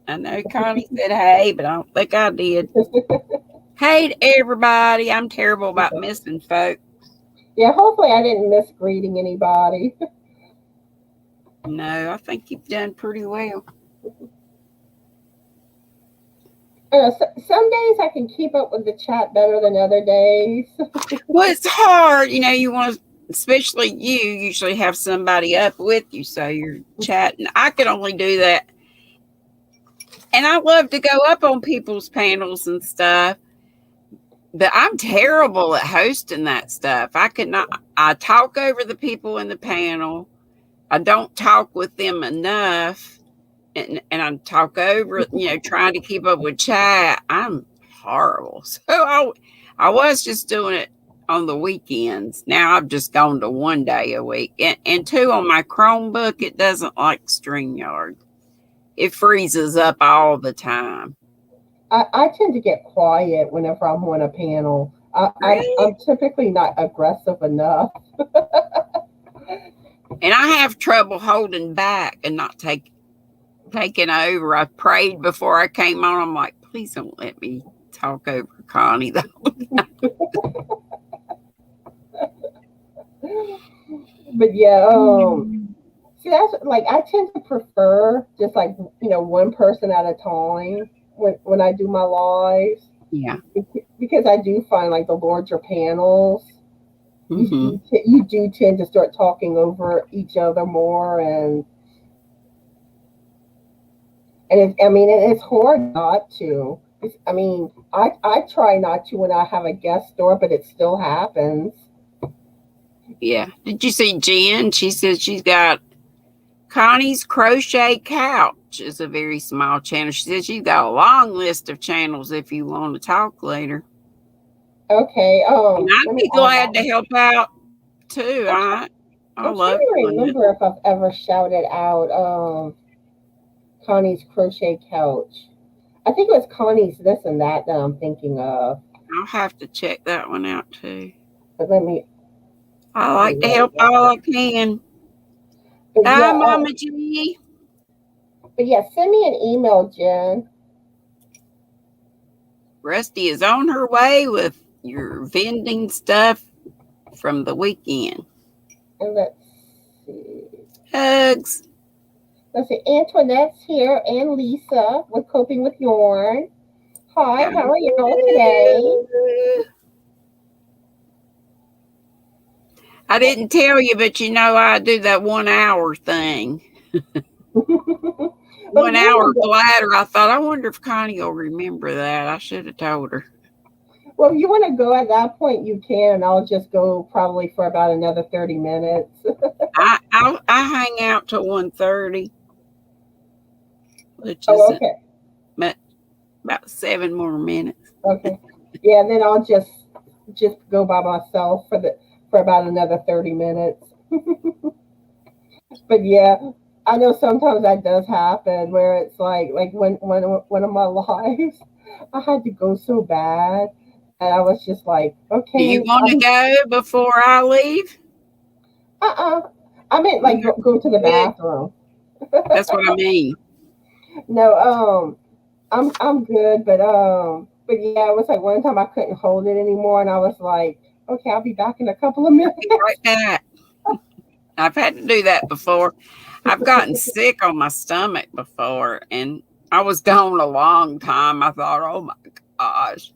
I know Connie said hey, but I don't think I did. Hey to everybody. I'm terrible about missing folks. Yeah, hopefully I didn't miss greeting anybody. No, I think you've done pretty well. Some days I can keep up with the chat better than other days. Well, it's hard. You want to, especially you usually have somebody up with you, so you're chatting. I could only do that. And I love to go up on people's panels and stuff, but I'm terrible at hosting that stuff. I talk over the people in the panel. I don't talk with them enough. And I talk over, trying to keep up with chat. I'm horrible. So I was just doing it on the weekends. Now I've just gone to 1 day a week. And two, on my Chromebook, it doesn't like StreamYard. It freezes up all the time. I tend to get quiet whenever I'm on a panel. I'm typically not aggressive enough. And I have trouble holding back and not taking over. I prayed before I came on. I'm like, please don't let me talk over Connie though. But yeah, see, that's like I tend to prefer just like one person at a time when I do my lives. Yeah, because I do find like the larger panels, mm-hmm. you do tend to start talking over each other more, and it's hard not to. I try not to when I have a guest star, but it still happens. Yeah. Did you see Jen? She said she's got Connie's Crochet Couch is a very small channel. She said she's got a long list of channels if you want to talk later. Okay. And I'd be glad to help out too. I love to remember if I've ever shouted out Connie's Crochet Couch. I think it was Connie's this and that I'm thinking of. I'll have to check that one out too. But I like to help all I can. Hi, Mama G. But yeah, send me an email, Jen. Rusty is on her way with your vending stuff from the weekend. And let's see. Hugs. Let's see. Antoinette's here and Lisa with Coping with Yarn. Hi, how are you all today? I didn't tell you, but I do that 1 hour thing. 1 hour glider. I thought, I wonder if Connie will remember that. I should have told her. Well, if you want to go at that point, you can. I'll just go probably for about another 30 minutes. I hang out till 1:30. Which is okay. About 7 more minutes. Okay. Yeah, and then I'll just go by myself for about another 30 minutes. But yeah, I know sometimes that does happen where it's like when one of my lives, I had to go so bad, and I was just like, okay. Do you want to go before I leave? I meant like go to the bathroom. That's what I mean. No, I'm good, but yeah, it was like one time I couldn't hold it anymore, and I was like, okay, I'll be back in a couple of minutes. Right back. I've had to do that before. I've gotten sick on my stomach before, and I was gone a long time. I thought, oh my gosh.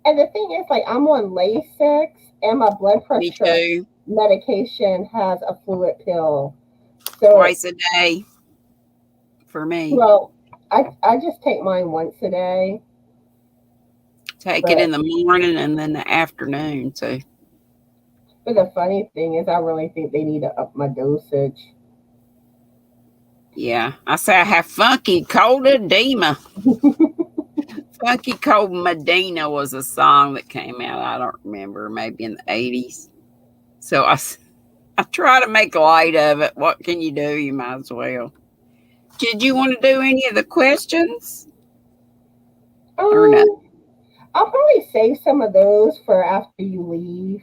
And the thing is, like, I'm on Lasix, and my blood pressure medication has a fluid pill. So twice a day for me. Well, I just take mine once a day. Take it in the morning and then the afternoon too. But the funny thing is, I really think they need to up my dosage. Yeah, I say I have funky cold edema. Funky Cold Medina was a song that came out, I don't remember, maybe in the 80s. So I try to make light of it. What can you do? You might as well. Did you want to do any of the questions? Or no? I'll probably save some of those for after you leave.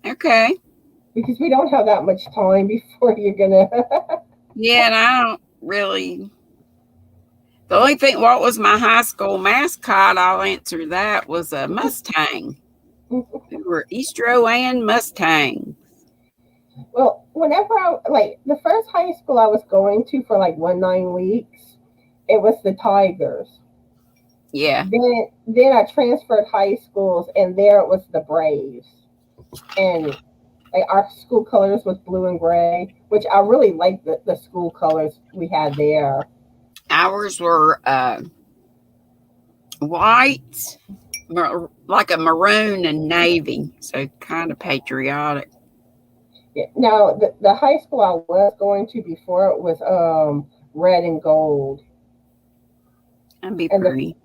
Okay. Because we don't have that much time before you're gonna. Yeah, and I don't really. The only thing, what was my high school mascot? I'll answer that, was a Mustang. We were Eastro and Mustang. Well, whenever the first high school I was going to for like 9 weeks, it was the Tigers. Yeah. Then I transferred high schools, and there it was the Braves. And like our school colors was blue and gray, which I really liked the school colors we had there. Ours were white, like a maroon and navy, so kind of patriotic. Yeah. Now the high school I was going to before it was red and gold. That'd be And pretty.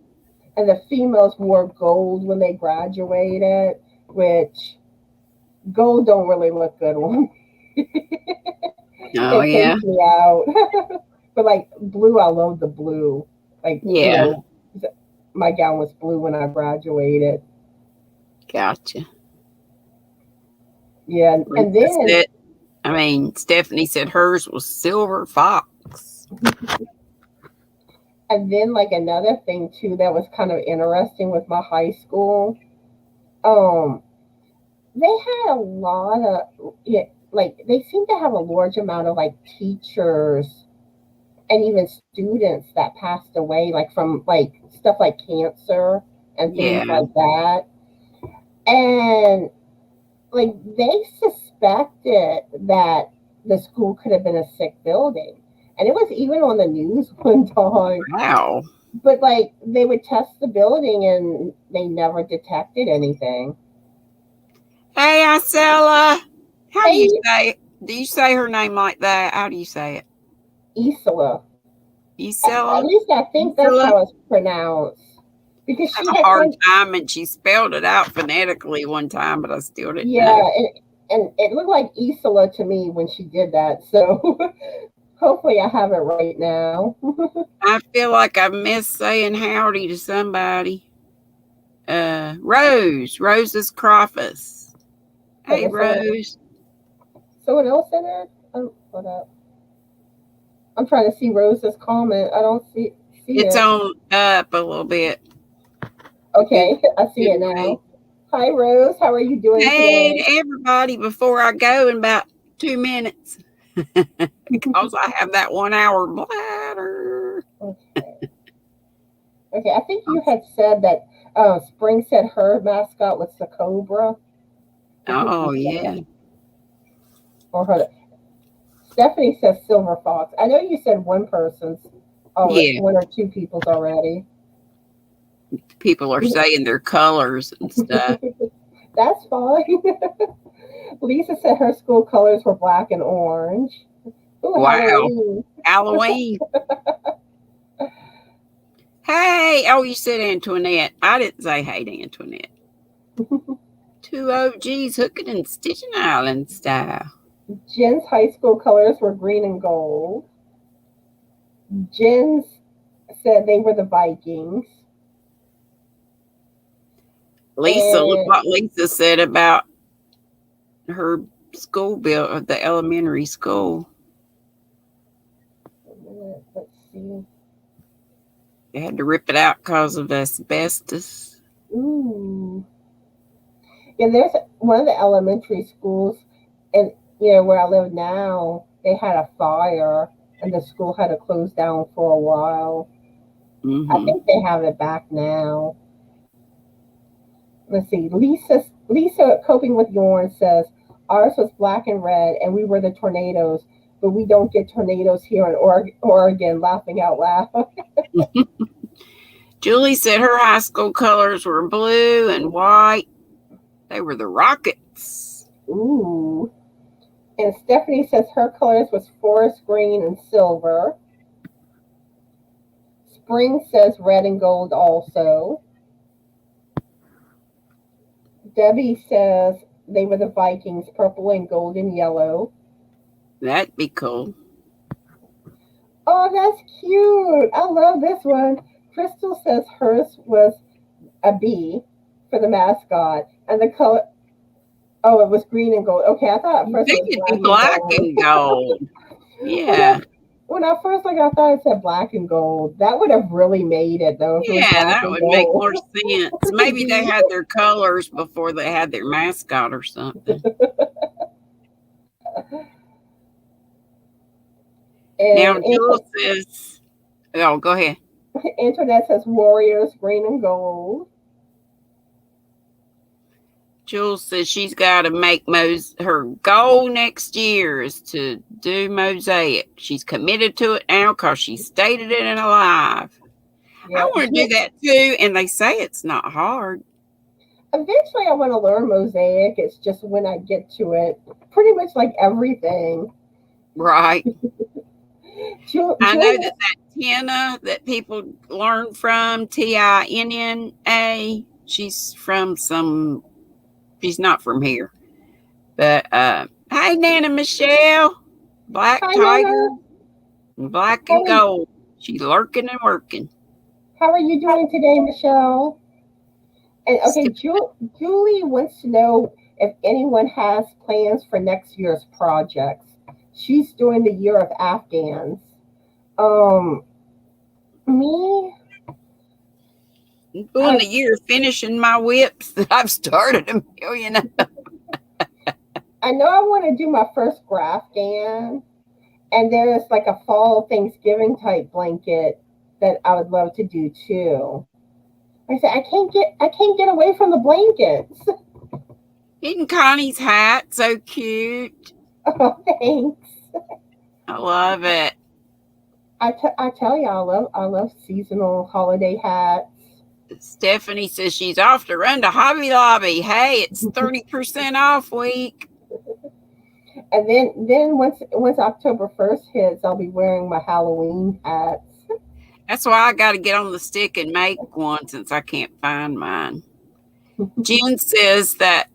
the females wore gold when they graduated, which gold don't really look good on me. Oh, It yeah. takes me out. But like blue, I love the blue. Like, Yeah. My gown was blue when I graduated. Gotcha. Yeah, and then Stephanie said hers was Silver Fox. And then like another thing too that was kind of interesting with my high school, they had a lot of they seem to have a large amount of like teachers and even students that passed away, like from like stuff like cancer and things Yeah. like that. And like they suspected that the school could have been a sick building. And it was even on the news one time. Wow. But like they would test the building and they never detected anything. Hey, Isella. How do Hey, you say it? Do you say her name like that? How do you say it? Isola. Isella? At least I think that's how it's pronounced. Because I she had a had hard time, and she spelled it out phonetically one time, but I still didn't yeah, know. and it looked like Isola to me when she did that. So hopefully I have it right now. I feel like I missed saying howdy to somebody. Rose's Crofus. Hey, Rose. Someone else in it? Oh, hold up. I'm trying to see Rose's comment. I don't see It's it. on up a little bit. Okay, I see it now. Hi, Rose. How are you doing Hey, today? everybody, before I go in about 2 minutes, because I have that 1 hour bladder. Okay. Okay, I think you had said that Spring said her mascot was the cobra. Oh, yeah. Or her. Stephanie says silver fox. I know you said one person's already, Yeah. one or two people's already. People are saying their colors and stuff. That's fine. Lisa said her school colors were black and orange. Ooh, Wow. Halloween. Halloween. Hey. Oh, you said Antoinette. I didn't say hey to Antoinette. 2 OGs hooking and stitching island style. Jen's high school colors were green and gold. Jen's said they were the Vikings. Lisa, look what Lisa said about her school bill, the elementary school. Let's see. They had to rip it out because of asbestos. Ooh. Yeah, there's one of the elementary schools, and where I live now, they had a fire, and the school had to close down for a while. Mm-hmm. I think they have it back now. Let's see. Lisa coping with yarn says ours was black and red, and we were the tornadoes, but we don't get tornadoes here in Oregon. Laughing out loud. Julie said her high school colors were blue and white. They were the Rockets. Ooh. And Stephanie says her colors was forest green and silver. Spring says red and gold also. Debbie says they were the Vikings, purple and gold and yellow. That'd be cool. Oh, that's cute. I love this one. Crystal says hers was a bee for the mascot, and the Oh, it was green and gold. Okay, I thought at You first think it it'd was be black black and and gold. gold. Yeah. When I first I thought it said black and gold. That would have really made it though if it was Yeah, black that and would make gold. more sense. Maybe they had their colors before they had their mascot or something. Now, And Jewel says, oh, go ahead. Internet says Warriors green and gold. Jules says she's got to make her goal next year is to do mosaic. She's committed to it now because she stated it in a live. Yeah. I want to do that too, and they say it's not hard. Eventually, I want to learn mosaic. It's just when I get to it, pretty much like everything. Right. I know Julia, that Tina that people learn from, Tinna, she's not from here. But hey, Nana Michelle, Black hi Tiger, Nana. Black How and are you, Gold. She's lurking and working. how are you doing today, Michelle? And okay, Julie wants to know if anyone has plans for next year's projects. She's doing the year of Afghans. Um, me, Doing the year finishing my whips that I've started a million of. I know I want to do my first Afghan, and there's like a fall Thanksgiving type blanket that I would love to do too. I said I can't get away from the blankets. Isn't Connie's hat so cute? Oh, thanks. I love it. I tell you, I love seasonal holiday hats. Stephanie says she's off to run to Hobby Lobby. Hey, it's 30% off week. And then once October 1st hits, I'll be wearing my Halloween hats. That's why I got to get on the stick and make one since I can't find mine. Jen says that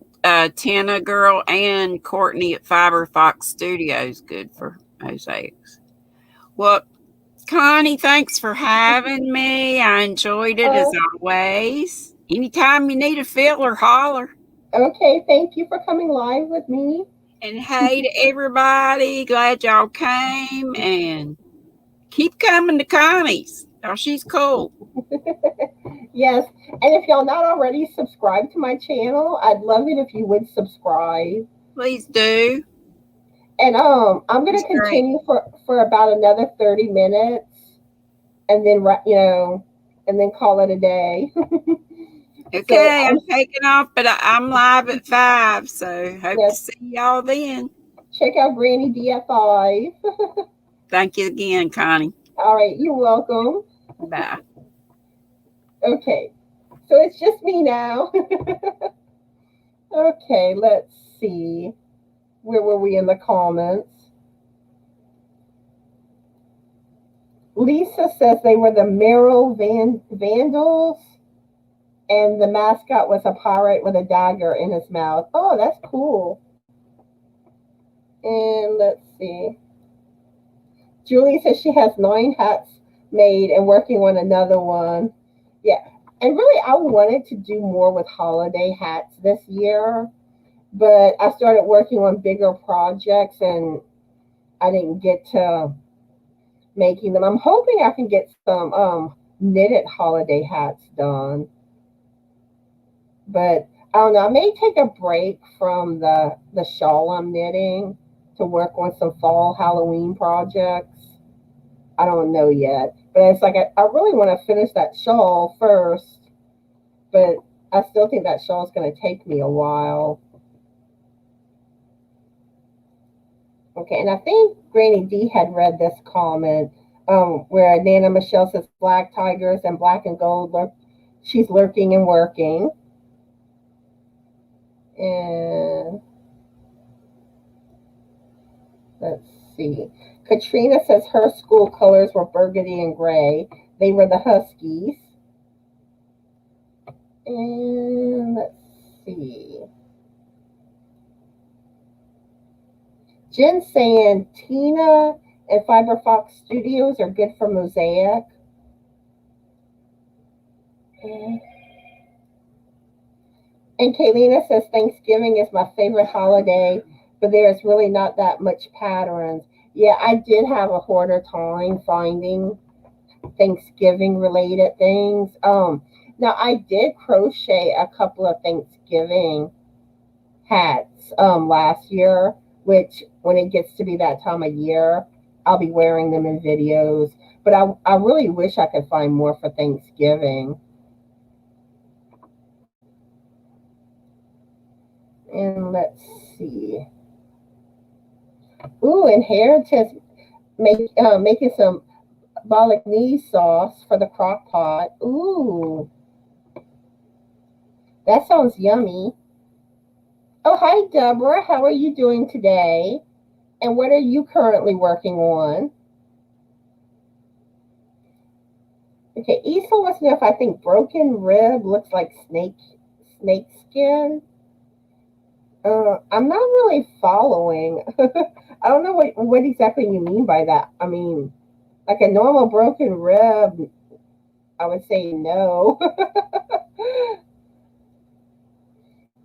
Tina girl and Courtney at Fiber Fox Studios good for mosaics. Well, Connie, thanks for having me. I enjoyed it as always. Anytime you need a filler, holler. Okay, thank you for coming live with me. And hey to everybody, glad y'all came and keep coming to Connie's. Oh, she's cool. Yes, and if y'all not already subscribed to my channel, I'd love it if you would subscribe. Please do. And I'm gonna continue for about another 30 minutes, and then and then call it a day. Okay, I'm taking off, but I'm live at 5, so hope to see y'all then. Check out GrannyDee at 5. Thank you again, Connie. All right, you're welcome. Bye. Okay, so it's just me now. Okay, let's see. Where were we in the comments? Lisa says they were the Merrill Vandals, and the mascot was a pirate with a dagger in his mouth. Oh, that's cool. And let's see. Julie says she has 9 hats made and working on another one. Yeah. And really, I wanted to do more with holiday hats this year, but I started working on bigger projects and I didn't get to making them. I'm hoping I can get some knitted holiday hats done. But I don't know. I may take a break from the shawl I'm knitting to work on some fall Halloween projects. I don't know yet. But it's like I really want to finish that shawl first. But I still think that shawl is going to take me a while. Okay, and I think GrannyDee had read this comment where Nana Michelle says black tigers and black and gold. She's lurking and working. And let's see. Katrina says her school colors were burgundy and gray. They were the Huskies. And let's see. Jen's saying Tina and Fiber Fox Studios are good for mosaic. And Kaylina says Thanksgiving is my favorite holiday, but there's really not that much patterns. Yeah, I did have a harder time finding Thanksgiving related things. Now I did crochet a couple of Thanksgiving hats last year, which when it gets to be that time of year, I'll be wearing them in videos. But I really wish I could find more for Thanksgiving. And let's see. Ooh, Inheritance making some bolognese sauce for the crock pot. Ooh, that sounds yummy. Oh, hi, Deborah. How are you doing today? And what are you currently working on? Okay, Issa wants to know if I think broken rib looks like snake skin. I'm not really following. I don't know what exactly you mean by that. I mean, like a normal broken rib, I would say no.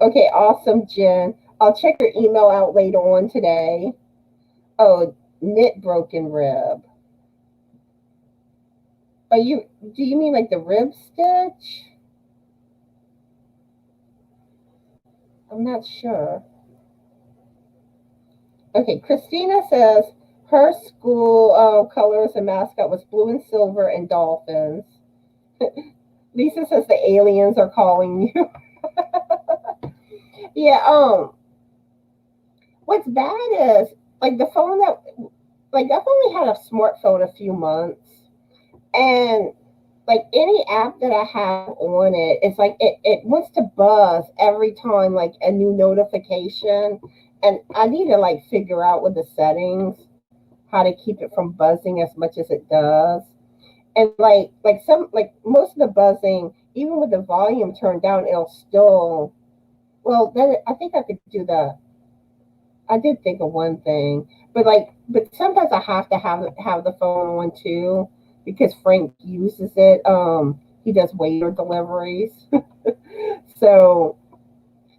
Okay, awesome, Jen. I'll check your email out later on today. Oh, knit broken rib. Do you mean like the rib stitch? I'm not sure. Okay, Christina says her school colors and mascot was blue and silver and dolphins. Lisa says the aliens are calling you. Yeah, what's bad is like the phone that like I've only had a smartphone a few months, and like any app that I have on it, it's like it wants to buzz every time like a new notification. And I need to like figure out with the settings how to keep it from buzzing as much as it does. And like most of the buzzing, even with the volume turned down, it'll still well then I think I could do the I did think of one thing, but sometimes I have to have the phone on too because Frank uses it. He does waiter deliveries, so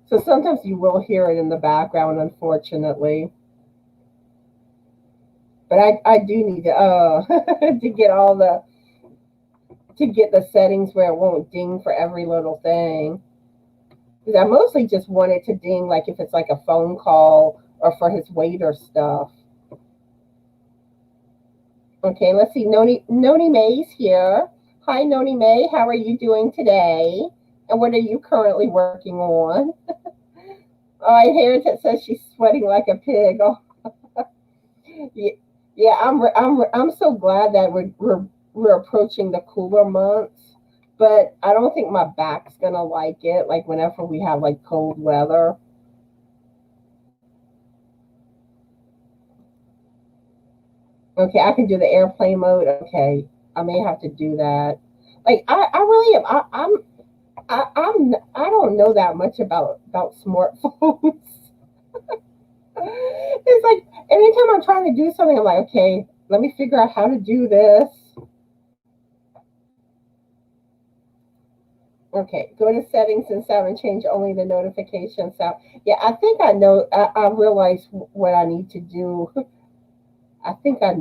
so sometimes you will hear it in the background, unfortunately. But I do need to to get all the to get the settings where it won't ding for every little thing. Because I mostly just want it to ding like if it's like a phone call or for his waiter stuff. Okay, let's see. Noni May's here. Hi, Noni May. How are you doing today? And what are you currently working on? Oh, I hear it says she's sweating like a pig. Oh, yeah, yeah. I'm so glad that we're approaching the cooler months, but I don't think my back's gonna like it. Like whenever we have like cold weather. Okay, I can do the airplane mode. Okay, I may have to do that. Like I really am. I don't know that much about smartphones. It's like anytime I'm trying to do something, I'm like, okay, let me figure out how to do this. Okay, go to settings and sound and change only the notification sound. Yeah, I think I know. I realize what I need to do. I think I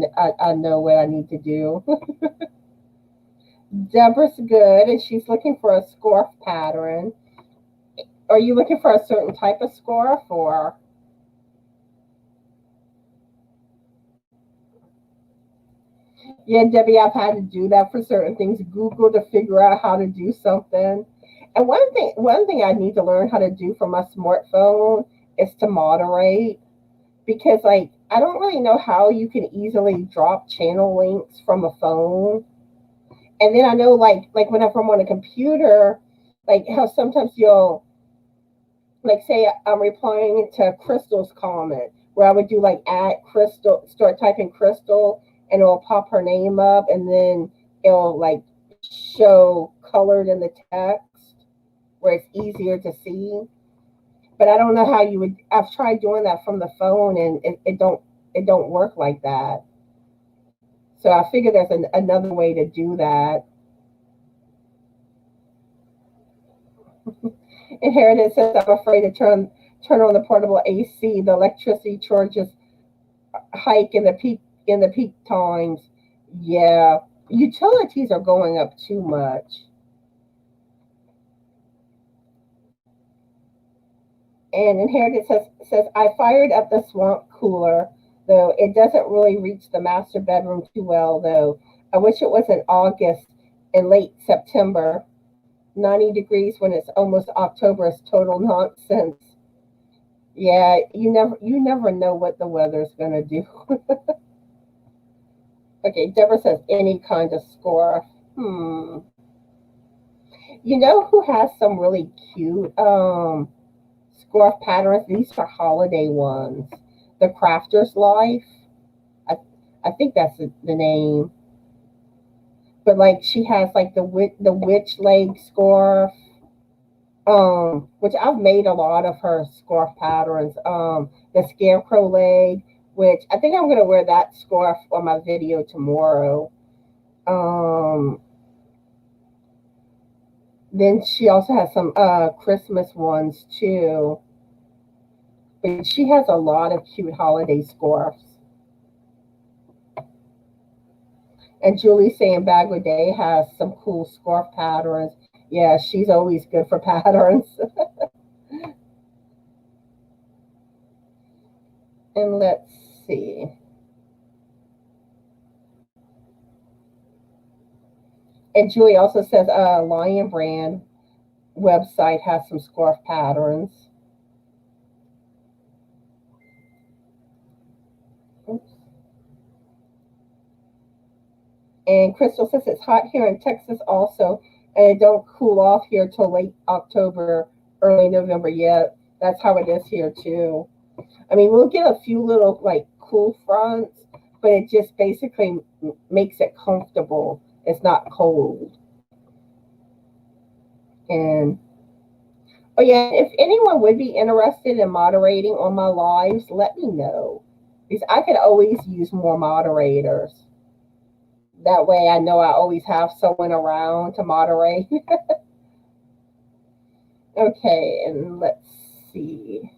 know what I need to do. Deborah's good, and she's looking for a scarf pattern. Are you looking for a certain type of scarf or? Yeah, Debbie, I've had to do that for certain things. Google to figure out how to do something. And one thing I need to learn how to do for my smartphone is to moderate because like I don't really know how you can easily drop channel links from a phone. And then I know like whenever I'm on a computer, like how sometimes you'll like say I'm replying to Crystal's comment where I would do like at Crystal, start typing Crystal, and it'll pop her name up, and then it'll like show colored in the text where it's easier to see. But I don't know how you would. I've tried doing that from the phone, and it don't work like that. So I figure there's another way to do that. Inheritance says, I'm afraid to turn on the portable AC. The electricity charges hike in the peak times. Yeah, utilities are going up too much. And Inheritance says, I fired up the swamp cooler, though it doesn't really reach the master bedroom too well, though. I wish it was in August and late September. 90 degrees when it's almost October is total nonsense. Yeah, you never know what the weather's gonna do. Okay, Deborah says any kind of scarf. You know who has some really cute scarf patterns? These are holiday ones. The Crafter's Life. I think that's the name. But like she has like the witch leg scarf. Which I've made a lot of her scarf patterns. The scarecrow leg, which I think I'm gonna wear that scarf on my video tomorrow. Then she also has some Christmas ones too. But she has a lot of cute holiday scarves. And Julie saying Bagway has some cool scarf patterns. Yeah, she's always good for patterns. And let's see. And Julie also says Lion Brand website has some scarf patterns. Oops. And Crystal says it's hot here in Texas also, and it don't cool off here till late October, early November yet. That's how it is here too. I mean, we'll get a few little like cool fronts, but it just basically makes it comfortable. It's not cold. And oh yeah, if anyone would be interested in moderating on my lives, let me know, because I could always use more moderators. That way I know I always have someone around to moderate. Okay, and let's see.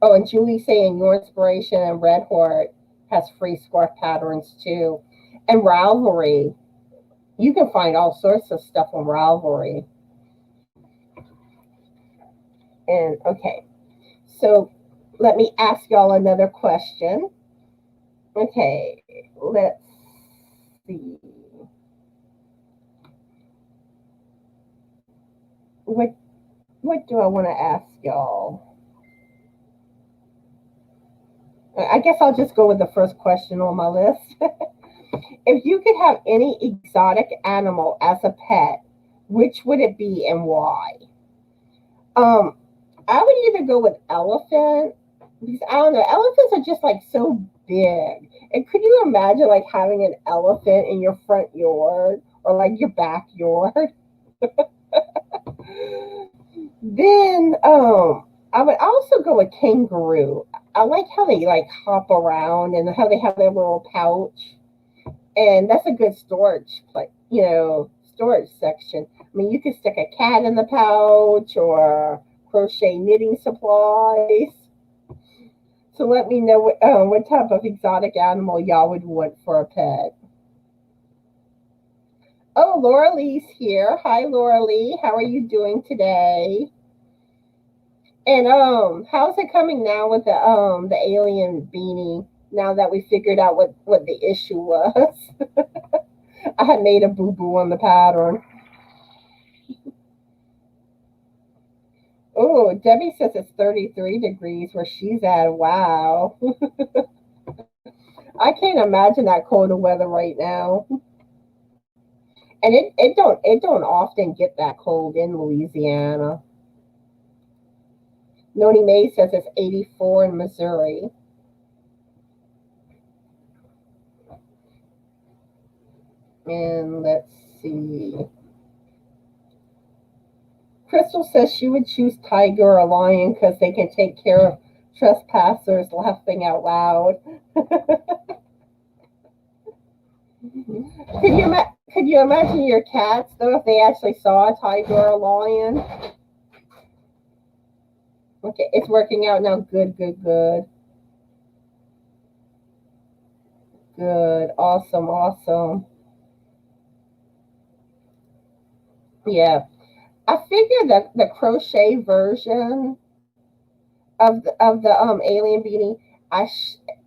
Oh, and Julie saying Your Inspiration and Red Heart has free scarf patterns too. And Ravelry. You can find all sorts of stuff on Ravelry. And okay, so let me ask y'all another question. Okay, let's see. What do I want to ask y'all? I guess I'll just go with the first question on my list. If you could have any exotic animal as a pet, which would it be and why? I would either go with elephant, because I don't know, elephants are just like so big. And could you imagine like having an elephant in your front yard or like your backyard? Then I would also go with kangaroo. I like how they like hop around and how they have their little pouch. And that's a good storage storage section. I mean, you could stick a cat in the pouch or crochet knitting supplies. So let me know what type of exotic animal y'all would want for a pet. Oh, Laura Lee's here. Hi, Laura Lee. How are you doing today? And how's it coming now with the alien beanie? Now that we figured out what the issue was. I had made a boo-boo on the pattern. Oh, Debbie says it's 33 degrees where she's at. Wow. I can't imagine that cold of weather right now. And it don't often get that cold in Louisiana. Noni May says it's 84 in Missouri. And let's see. Crystal says she would choose tiger or lion because they can take care of trespassers, laughing out loud. Could Could you imagine your cats, though, if they actually saw a tiger or a lion? Okay, it's working out now. Good, good, good. Good. Awesome, awesome. Yeah. I figured that the crochet version of the alien beanie,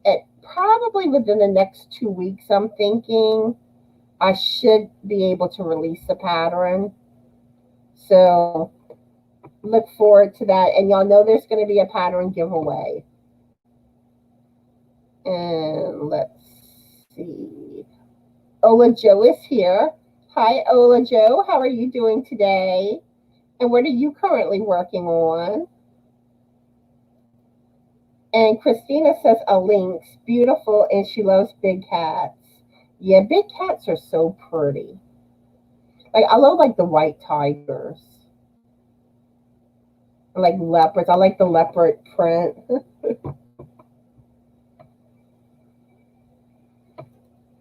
it probably within the next 2 weeks, I'm thinking I should be able to release the pattern. So look forward to that. And y'all know there's going to be a pattern giveaway. And let's see. Ola Joe is here. Hi, Ola Joe. How are you doing today? And what are you currently working on? And Christina says a lynx, beautiful, and she loves big cats. Yeah, big cats are so pretty. Like I love like the white tigers. I like leopards. I like the leopard print.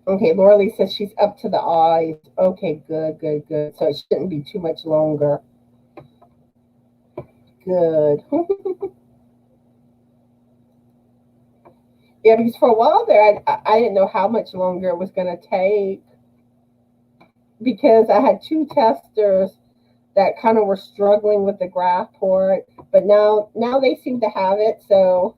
Okay, Laura Lee says she's up to the eyes. Okay, good, good, good. So it shouldn't be too much longer. Good. Yeah, because for a while there, I didn't know how much longer it was going to take because I had two testers that kind of were struggling with the graph port, but now they seem to have it, so.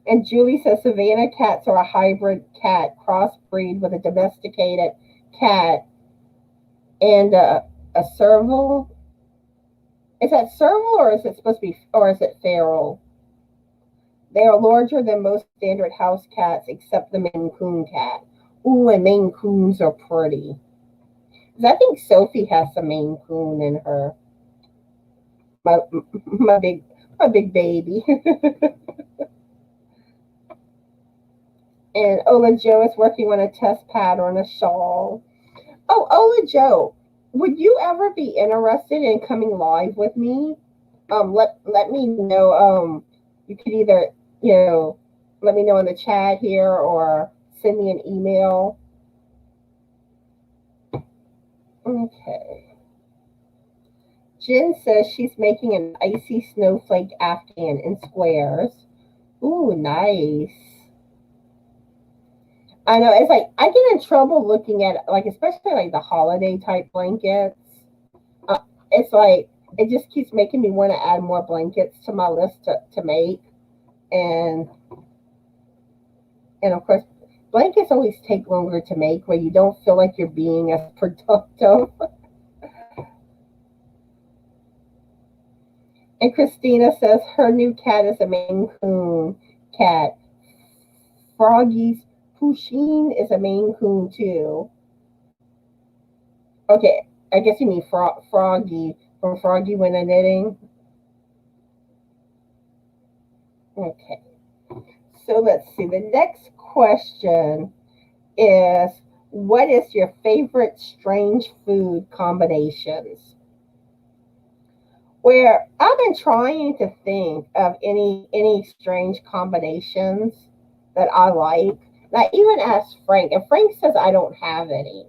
And Julie says Savannah cats are a hybrid cat, crossbreed with a domesticated cat and a serval. Is that serval or is it supposed to be, or is it feral? They are larger than most standard house cats except the Maine Coon cat. Ooh, and Maine Coons are pretty. I think Sophie has some Maine Coon in her. My big baby. And Ola Joe is working on a test pattern, a shawl. Oh, Ola Joe, would you ever be interested in coming live with me? Let me know. You could either, let me know in the chat here or send me an email. Okay. Jen says she's making an icy snowflake afghan in squares. Ooh, nice. I know, it's like I get in trouble looking at like, especially like the holiday type blankets. It's like it just keeps making me want to add more blankets to my list to make, and of course, blankets always take longer to make, where you don't feel like you're being as productive. And Christina says her new cat is a Maine Coon cat. Froggy's Pusheen is a Maine Coon too. Okay, I guess you mean Froggy from Froggy When a Knitting. Okay, so let's see. The next question is, what is your favorite strange food combinations? Where I've been trying to think of any strange combinations that I like. And I even asked Frank, and Frank says I don't have any.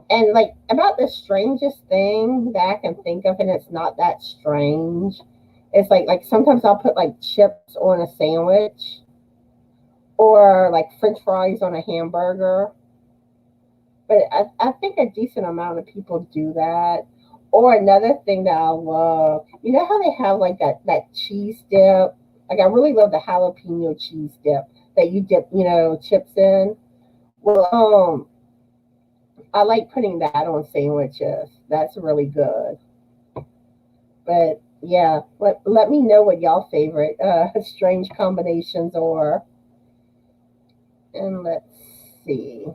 And like about the strangest thing that I can think of, and it's not that strange. It's like sometimes I'll put like chips on a sandwich, or like French fries on a hamburger. But I think a decent amount of people do that. Or another thing that I love, you know how they have like that cheese dip? Like I really love the jalapeno cheese dip that you dip, chips in. Well, I like putting that on sandwiches. That's really good. But yeah, let me know what y'all favorite strange combinations are. And let's see.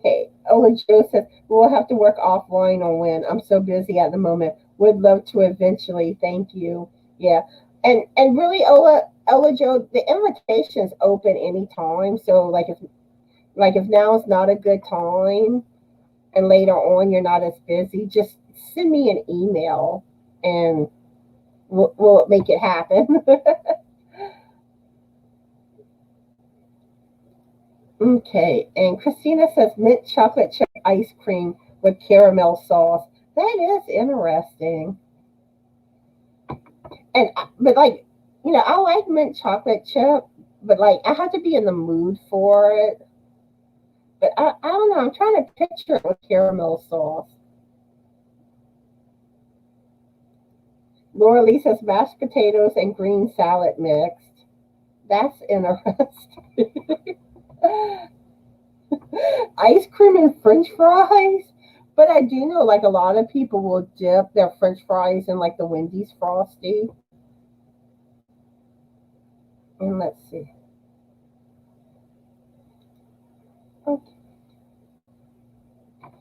Okay, Ola Joe says we'll have to work offline on when. I'm so busy at the moment. Would love to eventually. Thank you. Yeah, and really, Ola Joe, the invitation's open anytime. So like if now is not a good time, and later on you're not as busy, just send me an email, and we'll make it happen. Okay, and Christina says mint chocolate chip ice cream with caramel sauce. That is interesting. And but like, I like mint chocolate chip, but like I have to be in the mood for it. But I don't know. I'm trying to picture it with caramel sauce. Laura Lee says mashed potatoes and green salad mixed. That's interesting. Ice cream and French fries. But I do know like a lot of people will dip their French fries in like the Wendy's Frosty. And let's see. Okay.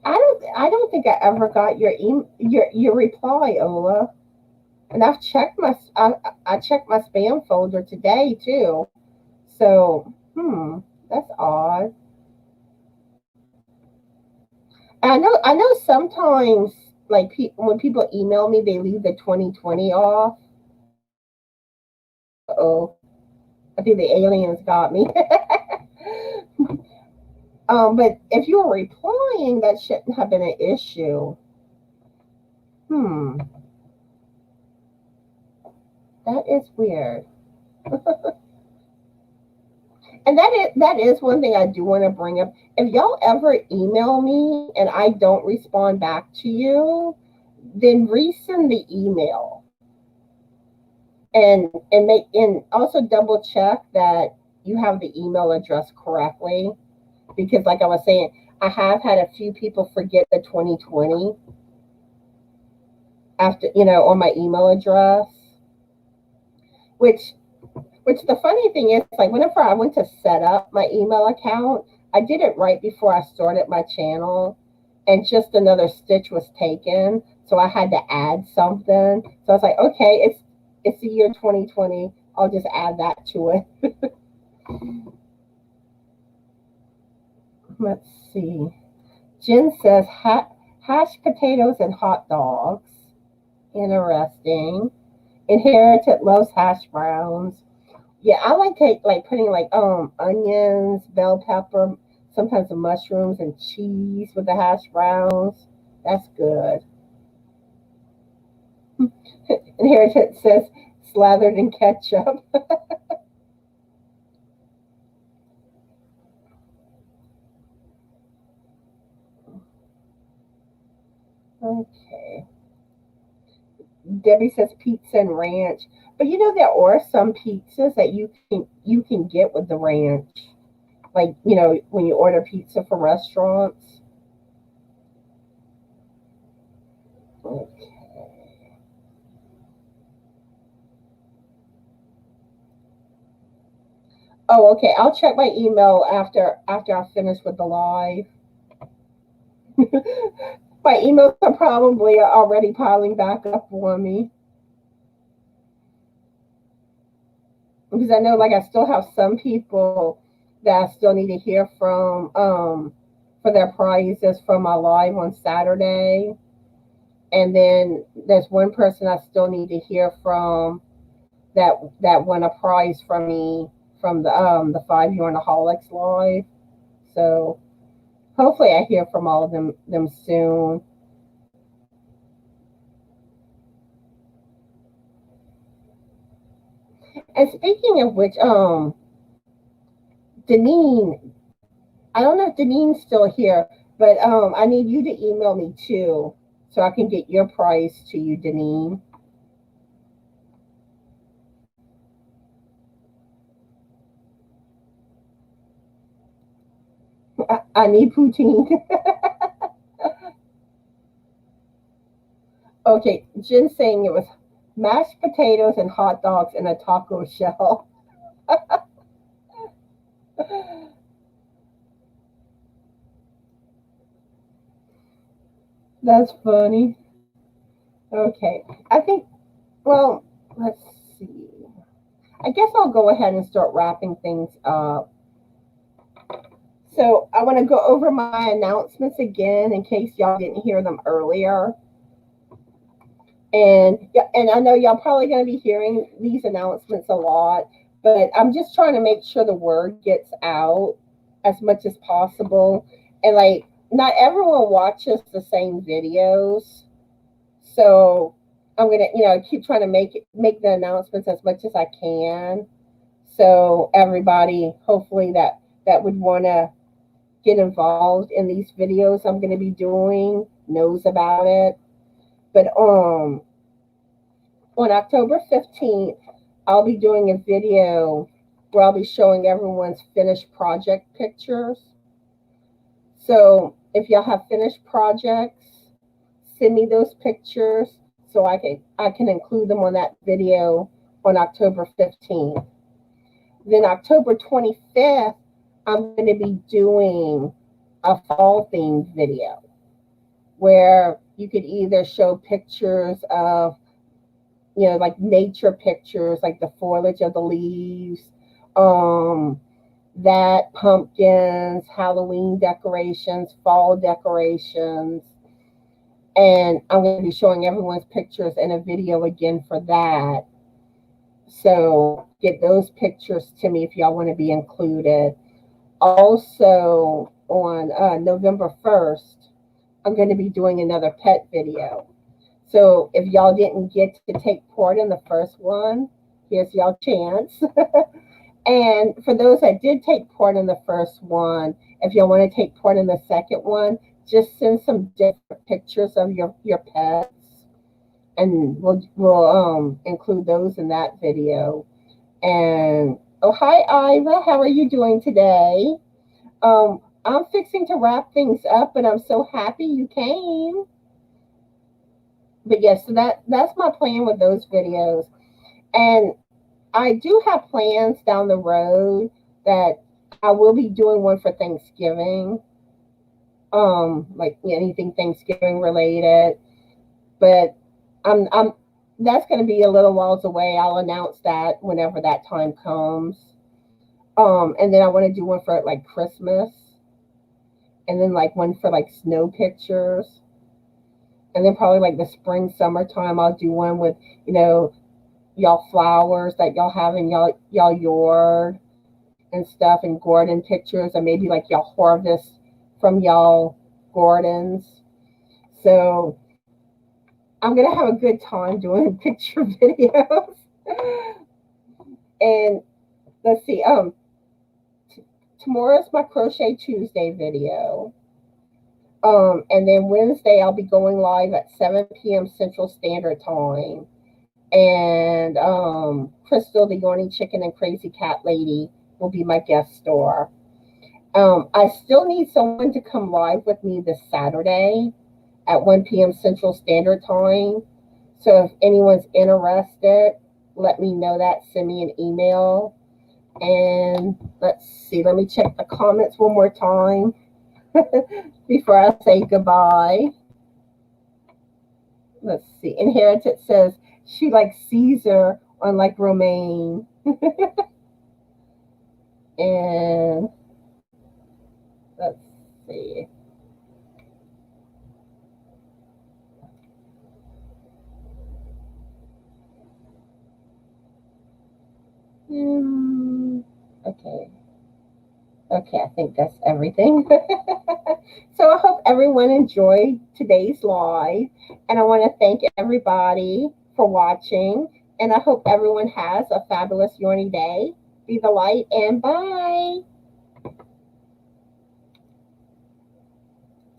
I don't think I ever got your reply, Ola. And I checked my spam folder today too. So, that's odd. I know sometimes like when people email me, they leave the 2020 off. Oh, I think the aliens got me. But if you were replying, that shouldn't have been an issue. Hmm, that is weird. And that is one thing I do want to bring up. If y'all ever email me and I don't respond back to you, then resend the email and also double check that you have the email address correctly. Because like I was saying, I have had a few people forget the 2020 after on my email address, which the funny thing is, like, whenever I went to set up my email account, I did it right before I started my channel, and just another stitch was taken, so I had to add something. So I was like, okay, it's the year 2020. I'll just add that to it. Let's see. Jen says hashed potatoes and hot dogs. Interesting. Inherited loves hash browns. Yeah, I like putting like onions, bell pepper, sometimes the mushrooms and cheese with the hash browns. That's good. Inheritance says slathered in ketchup. Okay. Debbie says pizza and ranch. But there are some pizzas that you can get with the ranch. Like, when you order pizza from restaurants. Okay. Oh, okay. I'll check my email after I finish with the live. My emails are probably already piling back up for me because I know, like, I still have some people that I still need to hear from for their prizes from my live on Saturday, and then there's one person I still need to hear from that won a prize from me from the 5 Yarnaholics live. So hopefully I hear from all of them soon. And speaking of which, Deneen, I don't know if Deneen's still here, but I need you to email me too, so I can get your prize to you, Deneen. I need poutine. Okay, Jen's saying it was mashed potatoes and hot dogs in a taco shell. That's funny. Okay, I think, well, let's see. I guess I'll go ahead and start wrapping things up. So I want to go over my announcements again in case y'all didn't hear them earlier. And yeah, and I know y'all probably going to be hearing these announcements a lot, but I'm just trying to make sure the word gets out. as much as possible. And like, not everyone watches the same videos. So I'm gonna, keep trying to make the announcements as much as I can. So everybody, hopefully that would want to get involved in these videos I'm going to be doing knows about it. But on October 15th, I'll be doing a video where I'll be showing everyone's finished project pictures. So if y'all have finished projects, send me those pictures so I can include them on that video on October 15th. Then October 25th, I'm going to be doing a fall themed video where you could either show pictures of, like nature pictures, like the foliage of the leaves, that pumpkins, Halloween decorations, fall decorations. And I'm going to be showing everyone's pictures in a video again for that. So get those pictures to me if y'all want to be included. Also, on November 1st, I'm going to be doing another pet video. So if y'all didn't get to take part in the first one, here's y'all chance. And for those that did take part in the first one, if y'all want to take part in the second one, just send some different pictures of your pets, and we'll include those in that video. And oh, hi Iva, how are you doing today? I'm fixing to wrap things up, and I'm so happy you came. But yes, so that's my plan with those videos. And I do have plans down the road that I will be doing one for Thanksgiving. Like anything Thanksgiving related. But I'm that's going to be a little whiles away. I'll announce that whenever that time comes. And then I want to do one for like Christmas, and then like one for like snow pictures, and then probably like the spring summertime I'll do one with y'all flowers that y'all have in y'all yard and stuff, and garden pictures, and maybe like y'all harvest from y'all gardens. So I'm gonna have a good time doing picture videos. And let's see, tomorrow's my Crochet Tuesday video. And then Wednesday I'll be going live at 7 p.m. Central Standard Time. And Crystal, the Yarny Chicken and Crazy Cat Lady, will be my guest star. I still need someone to come live with me this Saturday at 1 p.m. Central Standard Time. So if anyone's interested, let me know that. Send me an email. And let's see, let me check the comments one more time before I say goodbye. Let's see. Inherited says she likes Caesar on like romaine. And let's see. Okay, I think that's everything. So I hope everyone enjoyed today's live, and I want to thank everybody for watching, and I hope everyone has a fabulous Yarny day. Be the light, and bye.